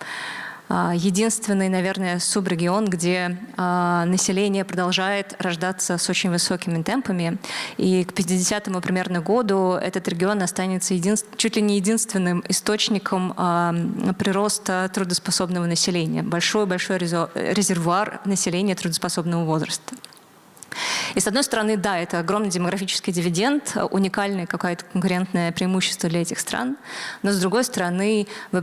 единственный, наверное, субрегион, где население продолжает рождаться с очень высокими темпами. И к 50-му примерно году этот регион останется чуть ли не единственным источником прироста трудоспособного населения. Большой-большой резервуар населения трудоспособного возраста. И с одной стороны, да, это огромный демографический дивиденд, уникальное какое-то конкурентное преимущество для этих стран. Но с другой стороны, вы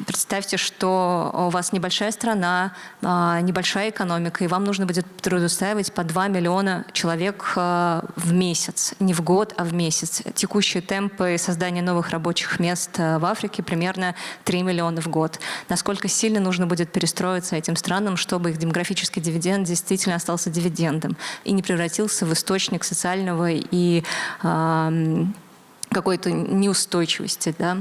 представьте, что у вас небольшая страна, небольшая экономика, и вам нужно будет трудоустраивать по 2 миллиона человек в месяц. Не в год, а в месяц. Текущие темпы создания новых рабочих мест в Африке примерно 3 миллиона в год. Насколько сильно нужно будет перестроиться этим странам, чтобы их демографический дивиденд действительно остался дивидендом и не превратился в источник социального и какой-то неустойчивости. Да?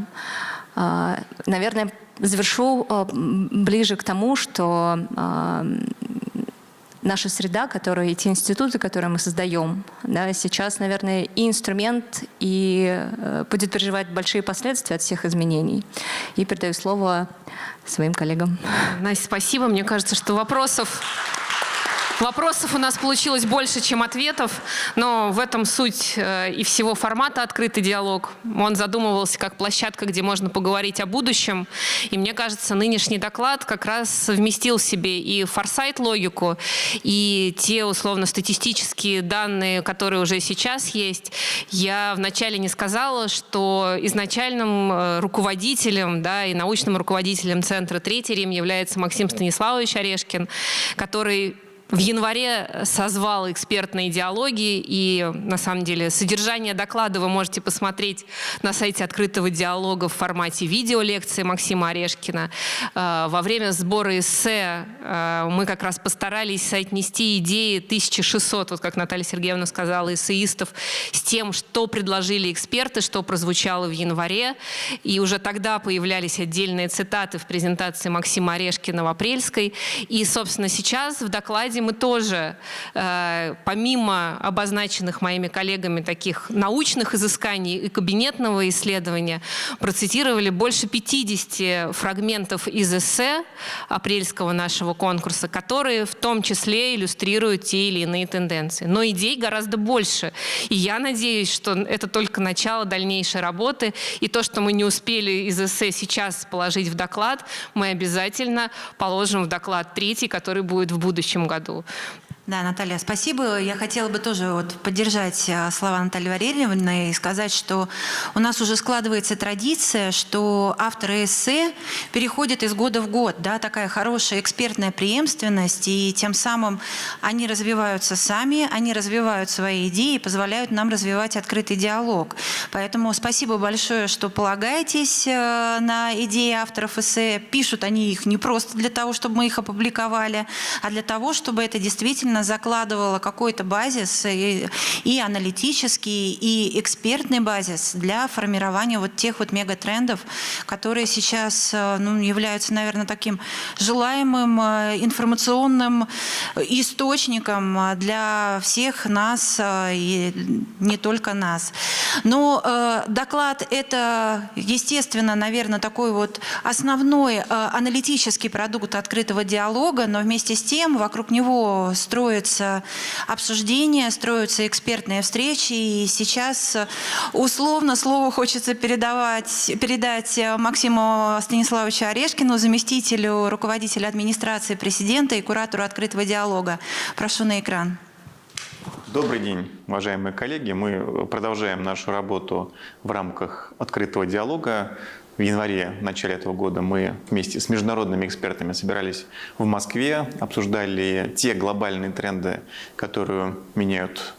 Наверное, завершу ближе к тому, что наша среда, те институты, которые мы создаем, да, сейчас, наверное, и инструмент, и будет переживать большие последствия от всех изменений. И передаю слово своим коллегам. Настя, спасибо. Мне кажется, что вопросов у нас получилось больше, чем ответов, но в этом суть и всего формата «Открытый диалог». Он задумывался как площадка, где можно поговорить о будущем. И мне кажется, нынешний доклад как раз совместил в себе и форсайт-логику, и те условно-статистические данные, которые уже сейчас есть. Я вначале не сказала, что изначальным руководителем, да, и научным руководителем Центра «Третий Рим» является Максим Станиславович Орешкин, который в январе созвал экспертные диалоги, и на самом деле содержание доклада вы можете посмотреть на сайте «Открытого диалога» в формате видеолекции Максима Орешкина. Во время сбора эссе мы как раз постарались соотнести идеи 1600, вот как Наталья Сергеевна сказала, эссеистов, с тем, что предложили эксперты, что прозвучало в январе. И уже тогда появлялись отдельные цитаты в презентации Максима Орешкина в апрельской. И, собственно, сейчас в докладе мы тоже, помимо обозначенных моими коллегами таких научных изысканий и кабинетного исследования, процитировали больше 50 фрагментов из эссе апрельского нашего конкурса, которые в том числе иллюстрируют те или иные тенденции. Но идей гораздо больше. И я надеюсь, что это только начало дальнейшей работы. И то, что мы не успели из эссе сейчас положить в доклад, мы обязательно положим в доклад 3, который будет в будущем году. Да, Наталья, спасибо. Я хотела бы тоже поддержать слова Натальи Валерьевны и сказать, что у нас уже складывается традиция, что авторы эссе переходят из года в год. Да, такая хорошая экспертная преемственность, и тем самым они развиваются сами, они развивают свои идеи и позволяют нам развивать открытый диалог. Поэтому спасибо большое, что полагаетесь на идеи авторов эссе. Пишут они их не просто для того, чтобы мы их опубликовали, а для того, чтобы это действительно закладывала какой-то базис и аналитический, и экспертный базис для формирования вот тех вот мегатрендов, которые сейчас являются, наверное, таким желаемым информационным источником для всех нас и не только нас. Но доклад – это, естественно, наверное, такой вот основной аналитический продукт открытого диалога, но вместе с тем вокруг него строится обсуждения, строятся экспертные встречи. И сейчас условно слово хочется передать Максиму Станиславовичу Орешкину, заместителю руководителя администрации президента и куратору открытого диалога. Прошу на экран. Добрый день, уважаемые коллеги. Мы продолжаем нашу работу в рамках открытого диалога. В январе, в начале этого года, мы вместе с международными экспертами собирались в Москве, обсуждали те глобальные тренды, которые меняют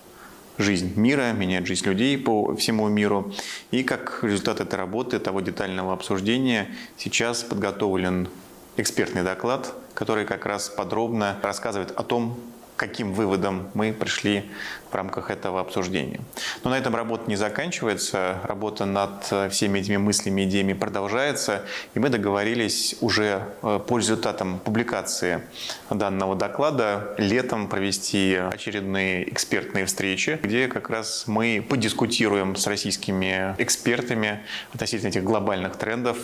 жизнь мира, меняют жизнь людей по всему миру. И как результат этой работы, того детального обсуждения, сейчас подготовлен экспертный доклад, который как раз подробно рассказывает о том, каким выводам мы пришли в рамках этого обсуждения. Но на этом работа не заканчивается, работа над всеми этими мыслями, идеями продолжается, и мы договорились уже по результатам публикации данного доклада летом провести очередные экспертные встречи, где как раз мы подискутируем с российскими экспертами относительно этих глобальных трендов,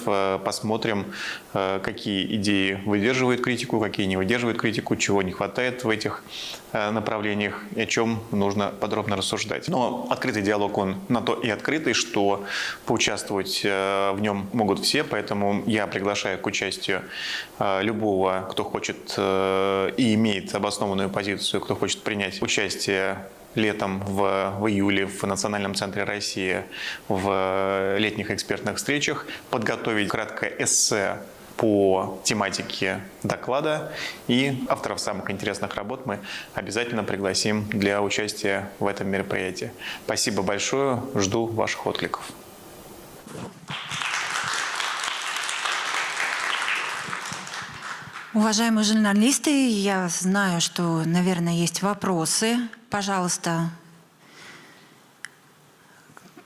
посмотрим, какие идеи выдерживают критику, какие не выдерживают критику, чего не хватает в этих направлениях и о чем нужно подробно рассуждать. Но открытый диалог, он на то и открытый, что поучаствовать в нем могут все, поэтому я приглашаю к участию любого, кто хочет и имеет обоснованную позицию, кто хочет принять участие летом в июле в Национальном центре России в летних экспертных встречах, подготовить краткое эссе по тематике доклада, и авторов самых интересных работ мы обязательно пригласим для участия в этом мероприятии. Спасибо большое, жду ваших откликов. Уважаемые журналисты, я знаю, что, наверное, есть вопросы. Пожалуйста,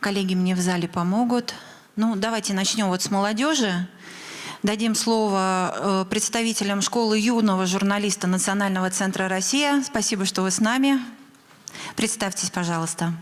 коллеги мне в зале помогут. Ну, давайте начнем вот с молодежи. Дадим слово представителям школы юного журналиста Национального центра «Россия». Спасибо, что вы с нами. Представьтесь, пожалуйста.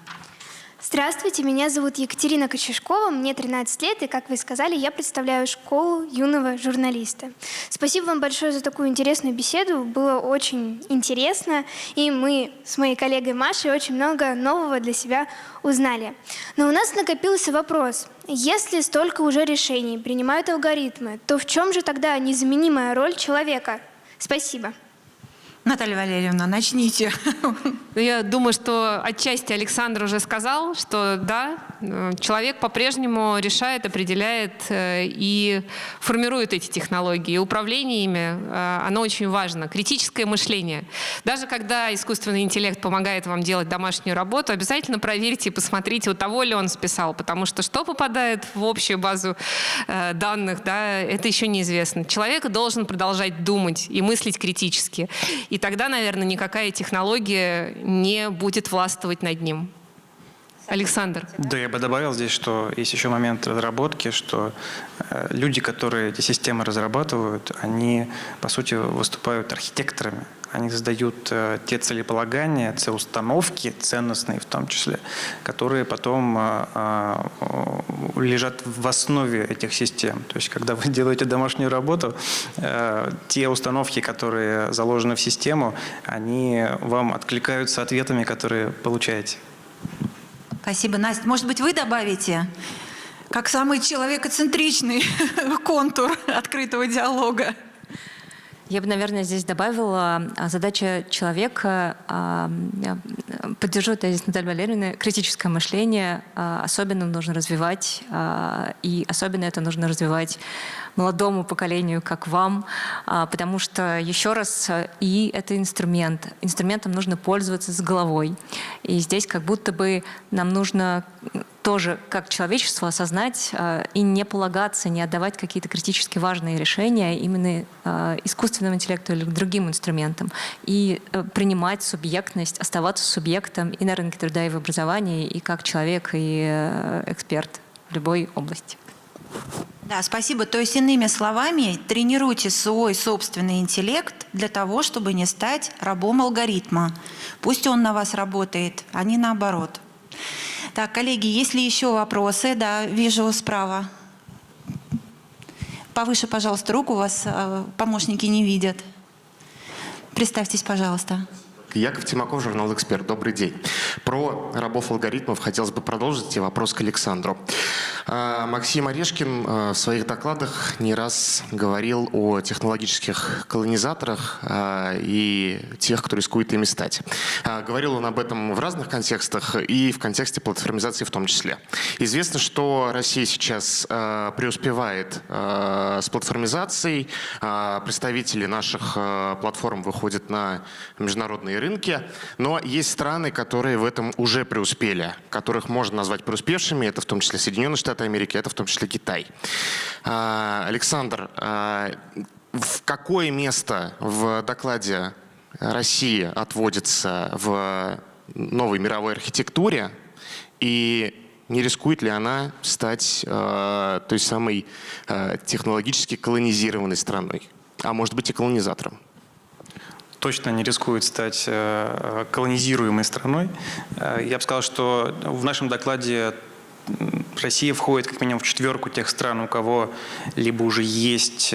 Здравствуйте, меня зовут Екатерина Кочешкова, мне 13 лет, и, как вы сказали, я представляю школу юного журналиста. Спасибо вам большое за такую интересную беседу, было очень интересно, и мы с моей коллегой Машей очень много нового для себя узнали. Но у нас накопился вопрос. Если столько уже решений принимают алгоритмы, то в чем же тогда незаменимая роль человека? Спасибо. Наталья Валерьевна, начните. Я думаю, что отчасти Александр уже сказал, что да, человек по-прежнему решает, определяет и формирует эти технологии. И управление ими, оно очень важно. Критическое мышление. Даже когда искусственный интеллект помогает вам делать домашнюю работу, обязательно проверьте и посмотрите, у того ли он списал. Потому что что попадает в общую базу данных, да, это еще неизвестно. Человек должен продолжать думать и мыслить критически. И тогда, наверное, никакая технология не будет властвовать над ним. Александр. Да, я бы добавил здесь, что есть еще момент разработки, что люди, которые эти системы разрабатывают, они, по сути, выступают архитекторами. Они создают те целеполагания, те установки, ценностные в том числе, которые потом лежат в основе этих систем. То есть, когда вы делаете домашнюю работу, те установки, которые заложены в систему, они вам откликаются ответами, которые получаете. Спасибо. Настя, может быть, вы добавите, как самый человекоцентричный контур открытого диалога? Я бы, наверное, здесь добавила, задача человека, поддержу тезис Натальи Валерьевны, критическое мышление особенно нужно развивать, и особенно это нужно развивать молодому поколению, как вам, потому что, еще раз, и это инструмент. Инструментом нужно пользоваться с головой. И здесь как будто бы нам нужно тоже как человечество осознать и не полагаться, не отдавать какие-то критически важные решения именно искусственному интеллекту или другим инструментам. И принимать субъектность, оставаться субъектом и на рынке труда, и в образовании, и как человек, и эксперт в любой области. Да, спасибо. То есть, иными словами, тренируйте свой собственный интеллект для того, чтобы не стать рабом алгоритма. Пусть он на вас работает, а не наоборот. Так, коллеги, есть ли еще вопросы? Да, вижу справа. Повыше, пожалуйста, руку, вас помощники не видят. Представьтесь, пожалуйста. Яков Тимаков, журнал «Эксперт». Добрый день. Про рабов алгоритмов хотелось бы продолжить и вопрос к Александру. Максим Орешкин в своих докладах не раз говорил о технологических колонизаторах и тех, кто рискует ими стать. Говорил он об этом в разных контекстах и в контексте платформизации в том числе. Известно, что Россия сейчас преуспевает с платформизацией. Представители наших платформ выходят на международные рынки, но есть страны, которые в этом уже преуспели, которых можно назвать преуспевшими. Это в том числе Соединенные Штаты Америки, это в том числе Китай. Александр, в какое место в докладе России отводится в новой мировой архитектуре, и не рискует ли она стать той самой технологически колонизированной страной, а может быть и колонизатором? Точно не рискует стать колонизируемой страной. Я бы сказал, что в нашем докладе Россия входит как минимум в четверку тех стран, у кого либо уже есть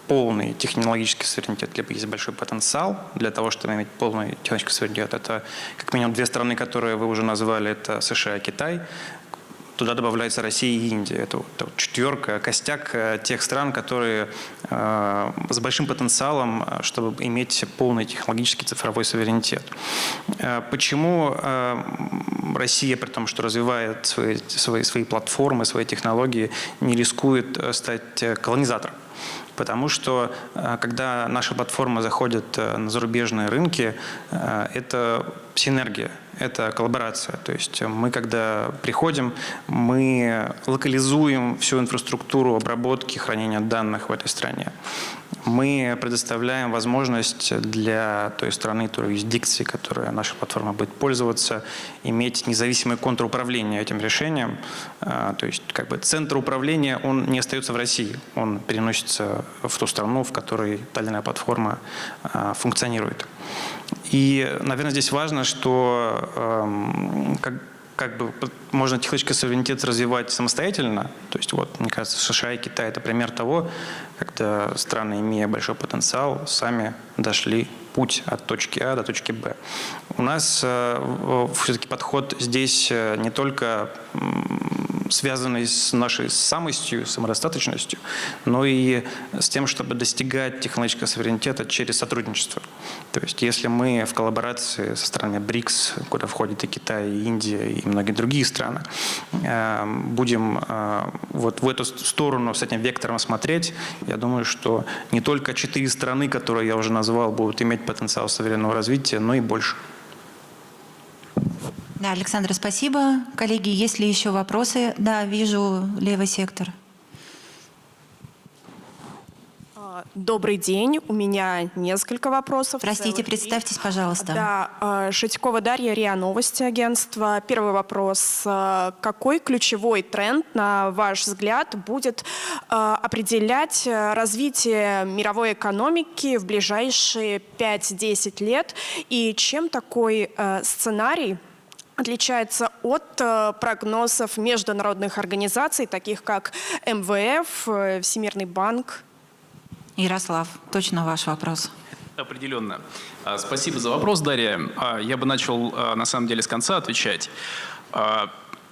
полный технологический суверенитет, либо есть большой потенциал для того, чтобы иметь полный технологический суверенитет. Это как минимум две страны, которые вы уже назвали, это США и Китай. Туда добавляется Россия и Индия. Это четверка, костяк тех стран, которые с большим потенциалом, чтобы иметь полный технологический цифровой суверенитет. Почему Россия, при том, что развивает свои платформы, свои технологии, не рискует стать колонизатором? Потому что, когда наши платформы заходят на зарубежные рынки, это синергия, это коллаборация. То есть мы, когда приходим, мы локализуем всю инфраструктуру обработки, хранения данных в этой стране. Мы предоставляем возможность для той страны, той юрисдикции, которая наша платформа будет пользоваться, иметь независимый контур управления этим решением. То есть как бы центр управления, он не остается в России, он переносится в ту страну, в которой та или иная платформа функционирует. И, наверное, здесь важно, что как бы можно технологический суверенитет развивать самостоятельно. То есть вот, мне кажется, США и Китай – это пример того, когда страны, имея большой потенциал, сами дошли путь от точки А до точки Б. У нас все-таки подход здесь не только связанный с нашей самостью, самодостаточностью, но и с тем, чтобы достигать технологического суверенитета через сотрудничество. То есть если мы в коллаборации со странами БРИКС, куда входит и Китай, и Индия, и многие другие страны, будем вот в эту сторону с этим вектором смотреть, я думаю, что не только 4 страны, которые я уже назвал, будут иметь потенциал суверенного развития, но и больше. Да, Александра, спасибо. Коллеги, есть ли еще вопросы? Да, вижу левый сектор. Добрый день. У меня несколько вопросов. Простите, представьтесь, пожалуйста. Да, Шитькова Дарья, РИА Новости агентства. Первый вопрос. Какой ключевой тренд, на ваш взгляд, будет определять развитие мировой экономики в ближайшие 5-10 лет? И чем такой сценарий отличается от прогнозов международных организаций, таких как МВФ, Всемирный банк? Ярослав, точно ваш вопрос. Определенно. Спасибо за вопрос, Дарья. Я бы начал, на самом деле, с конца отвечать.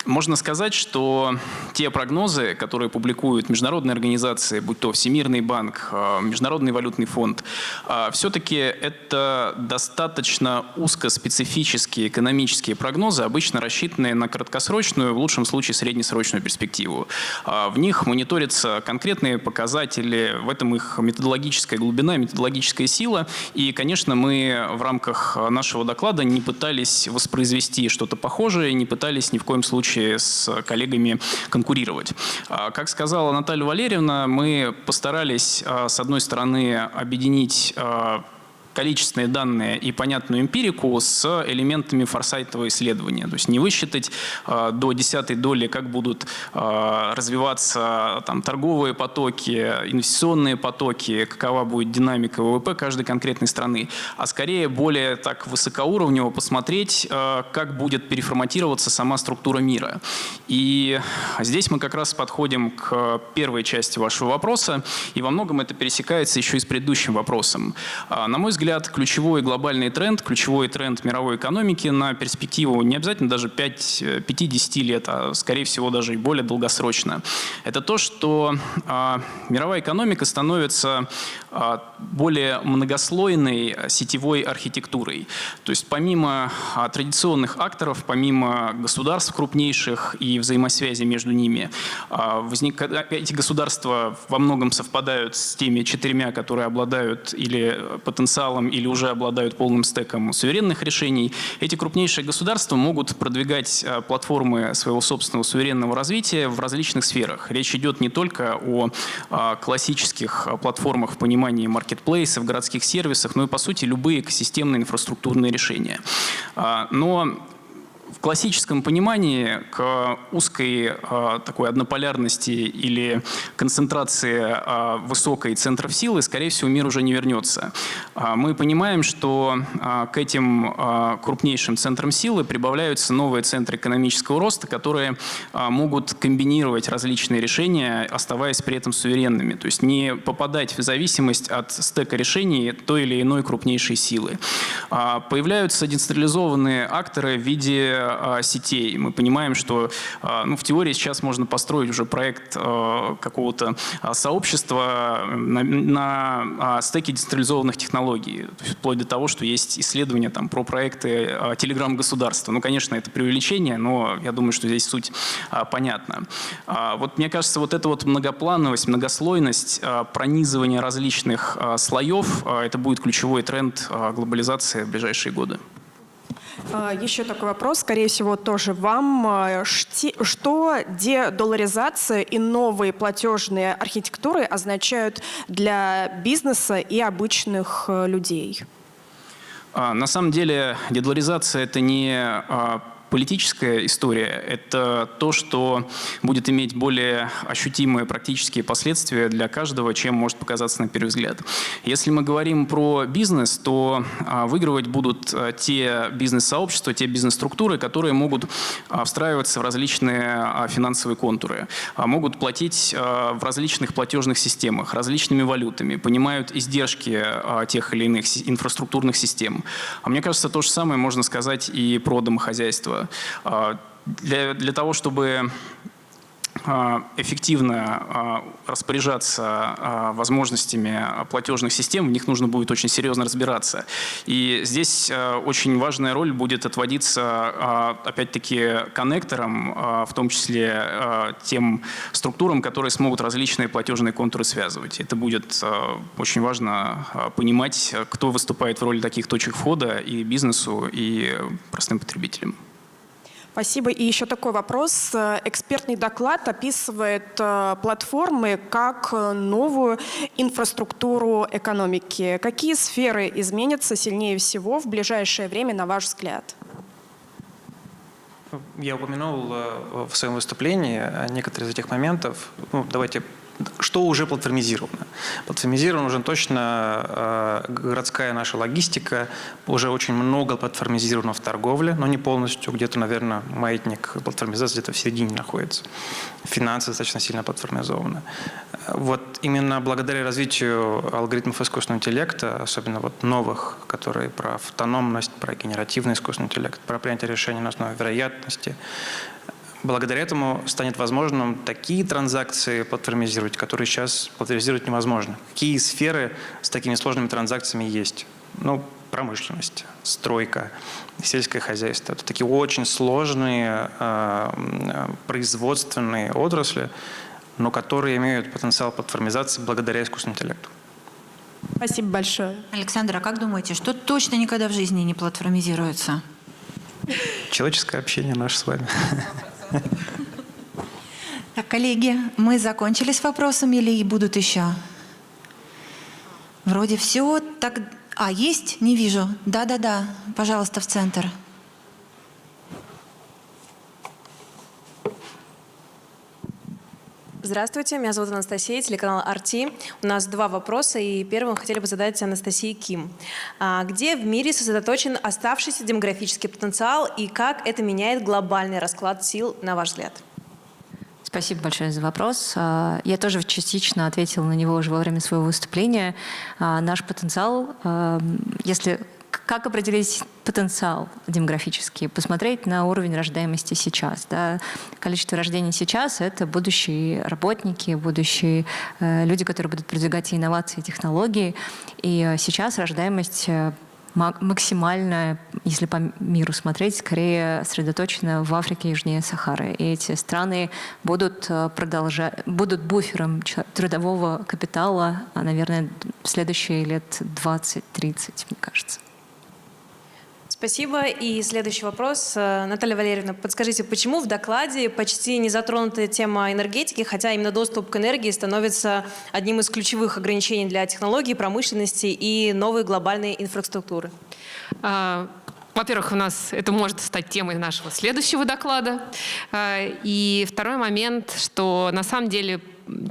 Можно сказать, что те прогнозы, которые публикуют международные организации, будь то Всемирный банк, Международный валютный фонд, все-таки это достаточно узкоспецифические экономические прогнозы, обычно рассчитанные на краткосрочную, в лучшем случае среднесрочную перспективу. В них мониторятся конкретные показатели, в этом их методологическая глубина, методологическая сила. И, конечно, мы в рамках нашего доклада не пытались воспроизвести что-то похожее, не пытались ни в коем случае с коллегами конкурировать. Как сказала Наталья Валерьевна, мы постарались, с одной стороны, объединить количественные данные и понятную эмпирику с элементами форсайтового исследования. То есть не высчитать до 10-й доли, как будут развиваться там, торговые потоки, инвестиционные потоки, какова будет динамика ВВП каждой конкретной страны, а скорее более так высокоуровнево посмотреть, как будет переформатироваться сама структура мира. И здесь мы как раз подходим к первой части вашего вопроса, и во многом это пересекается еще и с предыдущим вопросом. На мой взгляд, ключевой глобальный тренд, ключевой тренд мировой экономики на перспективу не обязательно даже 5-10 лет, а скорее всего даже и более долгосрочно. Это то, что мировая экономика становится более многослойной сетевой архитектурой. То есть помимо традиционных акторов, помимо государств крупнейших и взаимосвязи между ними, эти государства во многом совпадают с теми 4, которые обладают или потенциалом потенциалом или уже обладают полным стеком суверенных решений. Эти крупнейшие государства могут продвигать платформы своего собственного суверенного развития в различных сферах. Речь идет не только о классических платформах в понимании маркетплейсов, городских сервисах, но и, по сути, любые экосистемные инфраструктурные решения. Но в классическом понимании к узкой такой однополярности или концентрации высокой центров силы, скорее всего, мир уже не вернется. Мы понимаем, что к этим крупнейшим центрам силы прибавляются новые центры экономического роста, которые могут комбинировать различные решения, оставаясь при этом суверенными. То есть не попадать в зависимость от стека решений той или иной крупнейшей силы. Появляются децентрализованные акторы в виде сетей. Мы понимаем, что в теории сейчас можно построить уже проект какого-то сообщества на стеке децентрализованных технологий. То есть вплоть до того, что есть исследования про проекты телеграм-государства. Ну, конечно, это преувеличение, но я думаю, что здесь суть понятна. Вот мне кажется, вот эта вот многоплановость, многослойность, пронизывание различных слоев, это будет ключевой тренд глобализации в ближайшие годы. Еще такой вопрос, скорее всего, тоже вам. Что дедолларизация и новые платежные архитектуры означают для бизнеса и обычных людей? На самом деле дедоларизация – это не политическая история, это то, что будет иметь более ощутимые практические последствия для каждого, чем может показаться на первый взгляд. Если мы говорим про бизнес, то выигрывать будут те бизнес-сообщества, те бизнес-структуры, которые могут встраиваться в различные финансовые контуры, могут платить в различных платежных системах, различными валютами, понимают издержки тех или иных инфраструктурных систем. А мне кажется, то же самое можно сказать и про домохозяйство. Для того, чтобы эффективно распоряжаться возможностями платежных систем, в них нужно будет очень серьезно разбираться. И здесь очень важная роль будет отводиться, опять-таки, коннекторам, в том числе тем структурам, которые смогут различные платежные контуры связывать. Это будет очень важно понимать, кто выступает в роли таких точек входа и бизнесу, и простым потребителям. Спасибо. И еще такой вопрос. Экспертный доклад описывает платформы как новую инфраструктуру экономики. Какие сферы изменятся сильнее всего в ближайшее время, на ваш взгляд? Я упомянул в своем выступлении некоторые из этих моментов. Что уже платформизировано? Платформизирована уже точно городская наша логистика, уже очень много платформизировано в торговле, но не полностью, где-то, наверное, маятник платформизации где-то в середине находится. Финансы достаточно сильно платформизованы. Вот именно благодаря развитию алгоритмов искусственного интеллекта, особенно вот новых, которые про автономность, про генеративный искусственный интеллект, про принятие решений на основе вероятности, благодаря этому станет возможным такие транзакции платформизировать, которые сейчас платформизировать невозможно. Какие сферы с такими сложными транзакциями есть? Промышленность, стройка, сельское хозяйство. Это такие очень сложные производственные отрасли, но которые имеют потенциал платформизации благодаря искусственному интеллекту. Спасибо большое. Александр, а как думаете, что точно никогда в жизни не платформизируется? Человеческое общение наше с вами. Так, коллеги, мы закончили с вопросами или будут еще? Вроде все. Так... есть? Не вижу. Да. Пожалуйста, в центр. Здравствуйте, меня зовут Анастасия, телеканал RT. У нас 2 вопроса, и первым мы хотели бы задать Анастасии Ким. Где в мире сосредоточен оставшийся демографический потенциал, и как это меняет глобальный расклад сил, на ваш взгляд? Спасибо большое за вопрос. Я тоже частично ответила на него уже во время своего выступления. Наш потенциал, как определить потенциал демографический? Посмотреть на уровень рождаемости сейчас. Да? Количество рождений сейчас – это будущие работники, будущие люди, которые будут продвигать инновации и технологии. И сейчас рождаемость максимально, если по миру смотреть, скорее сосредоточена в Африке южнее Сахары. И эти страны будут буфером трудового капитала, наверное, в следующие лет 20-30, мне кажется. Спасибо. И следующий вопрос. Наталья Валерьевна, подскажите, почему в докладе почти не затронута тема энергетики, хотя именно доступ к энергии становится одним из ключевых ограничений для технологий, промышленности и новой глобальной инфраструктуры? Во-первых, у нас это может стать темой нашего следующего доклада. И второй момент, что на самом деле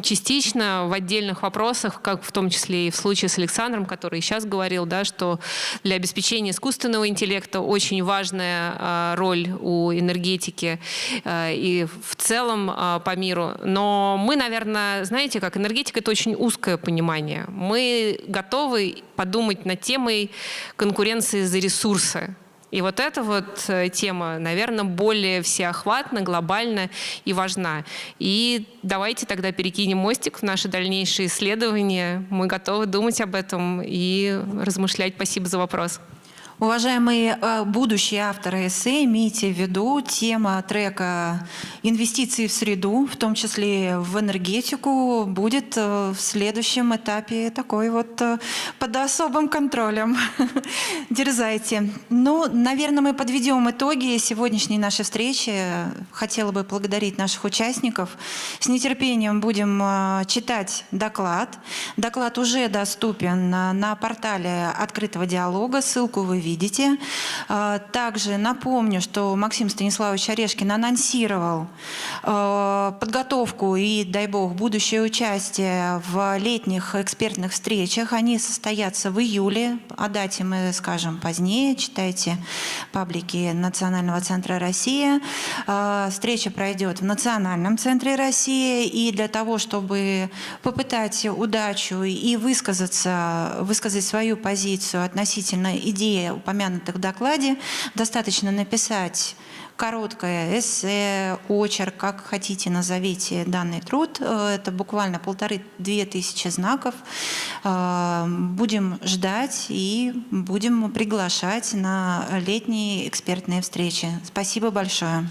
частично в отдельных вопросах, как в том числе и в случае с Александром, который сейчас говорил, да, что для обеспечения искусственного интеллекта очень важная роль у энергетики и в целом по миру. Но мы, наверное, знаете, как энергетика — это очень узкое понимание. Мы готовы подумать над темой конкуренции за ресурсы. И вот эта вот тема, наверное, более всеохватна, глобальна и важна. И давайте тогда перекинем мостик в наши дальнейшие исследования. Мы готовы думать об этом и размышлять. Спасибо за вопрос. Уважаемые будущие авторы эссе, имейте в виду, тема трека «Инвестиции в среду», в том числе в энергетику, будет в следующем этапе такой вот под особым контролем. Дерзайте. Ну, наверное, мы подведем итоги сегодняшней нашей встречи. Хотела бы поблагодарить наших участников. С нетерпением будем читать доклад. Доклад уже доступен на портале «Открытого диалога». Ссылку вы видите. Также напомню, что Максим Станиславович Орешкин анонсировал подготовку и, дай бог, будущее участие в летних экспертных встречах. Они состоятся в июле. О дате мы скажем позднее. Читайте паблики Национального центра России. Встреча пройдет в Национальном центре России. И для того, чтобы попытать удачу и высказать свою позицию относительно идеи, упомянутых в докладе, достаточно написать короткое эссе, очерк, как хотите, назовите данный труд. Это буквально 1500-2000 знаков. Будем ждать и будем приглашать на летние экспертные встречи. Спасибо большое.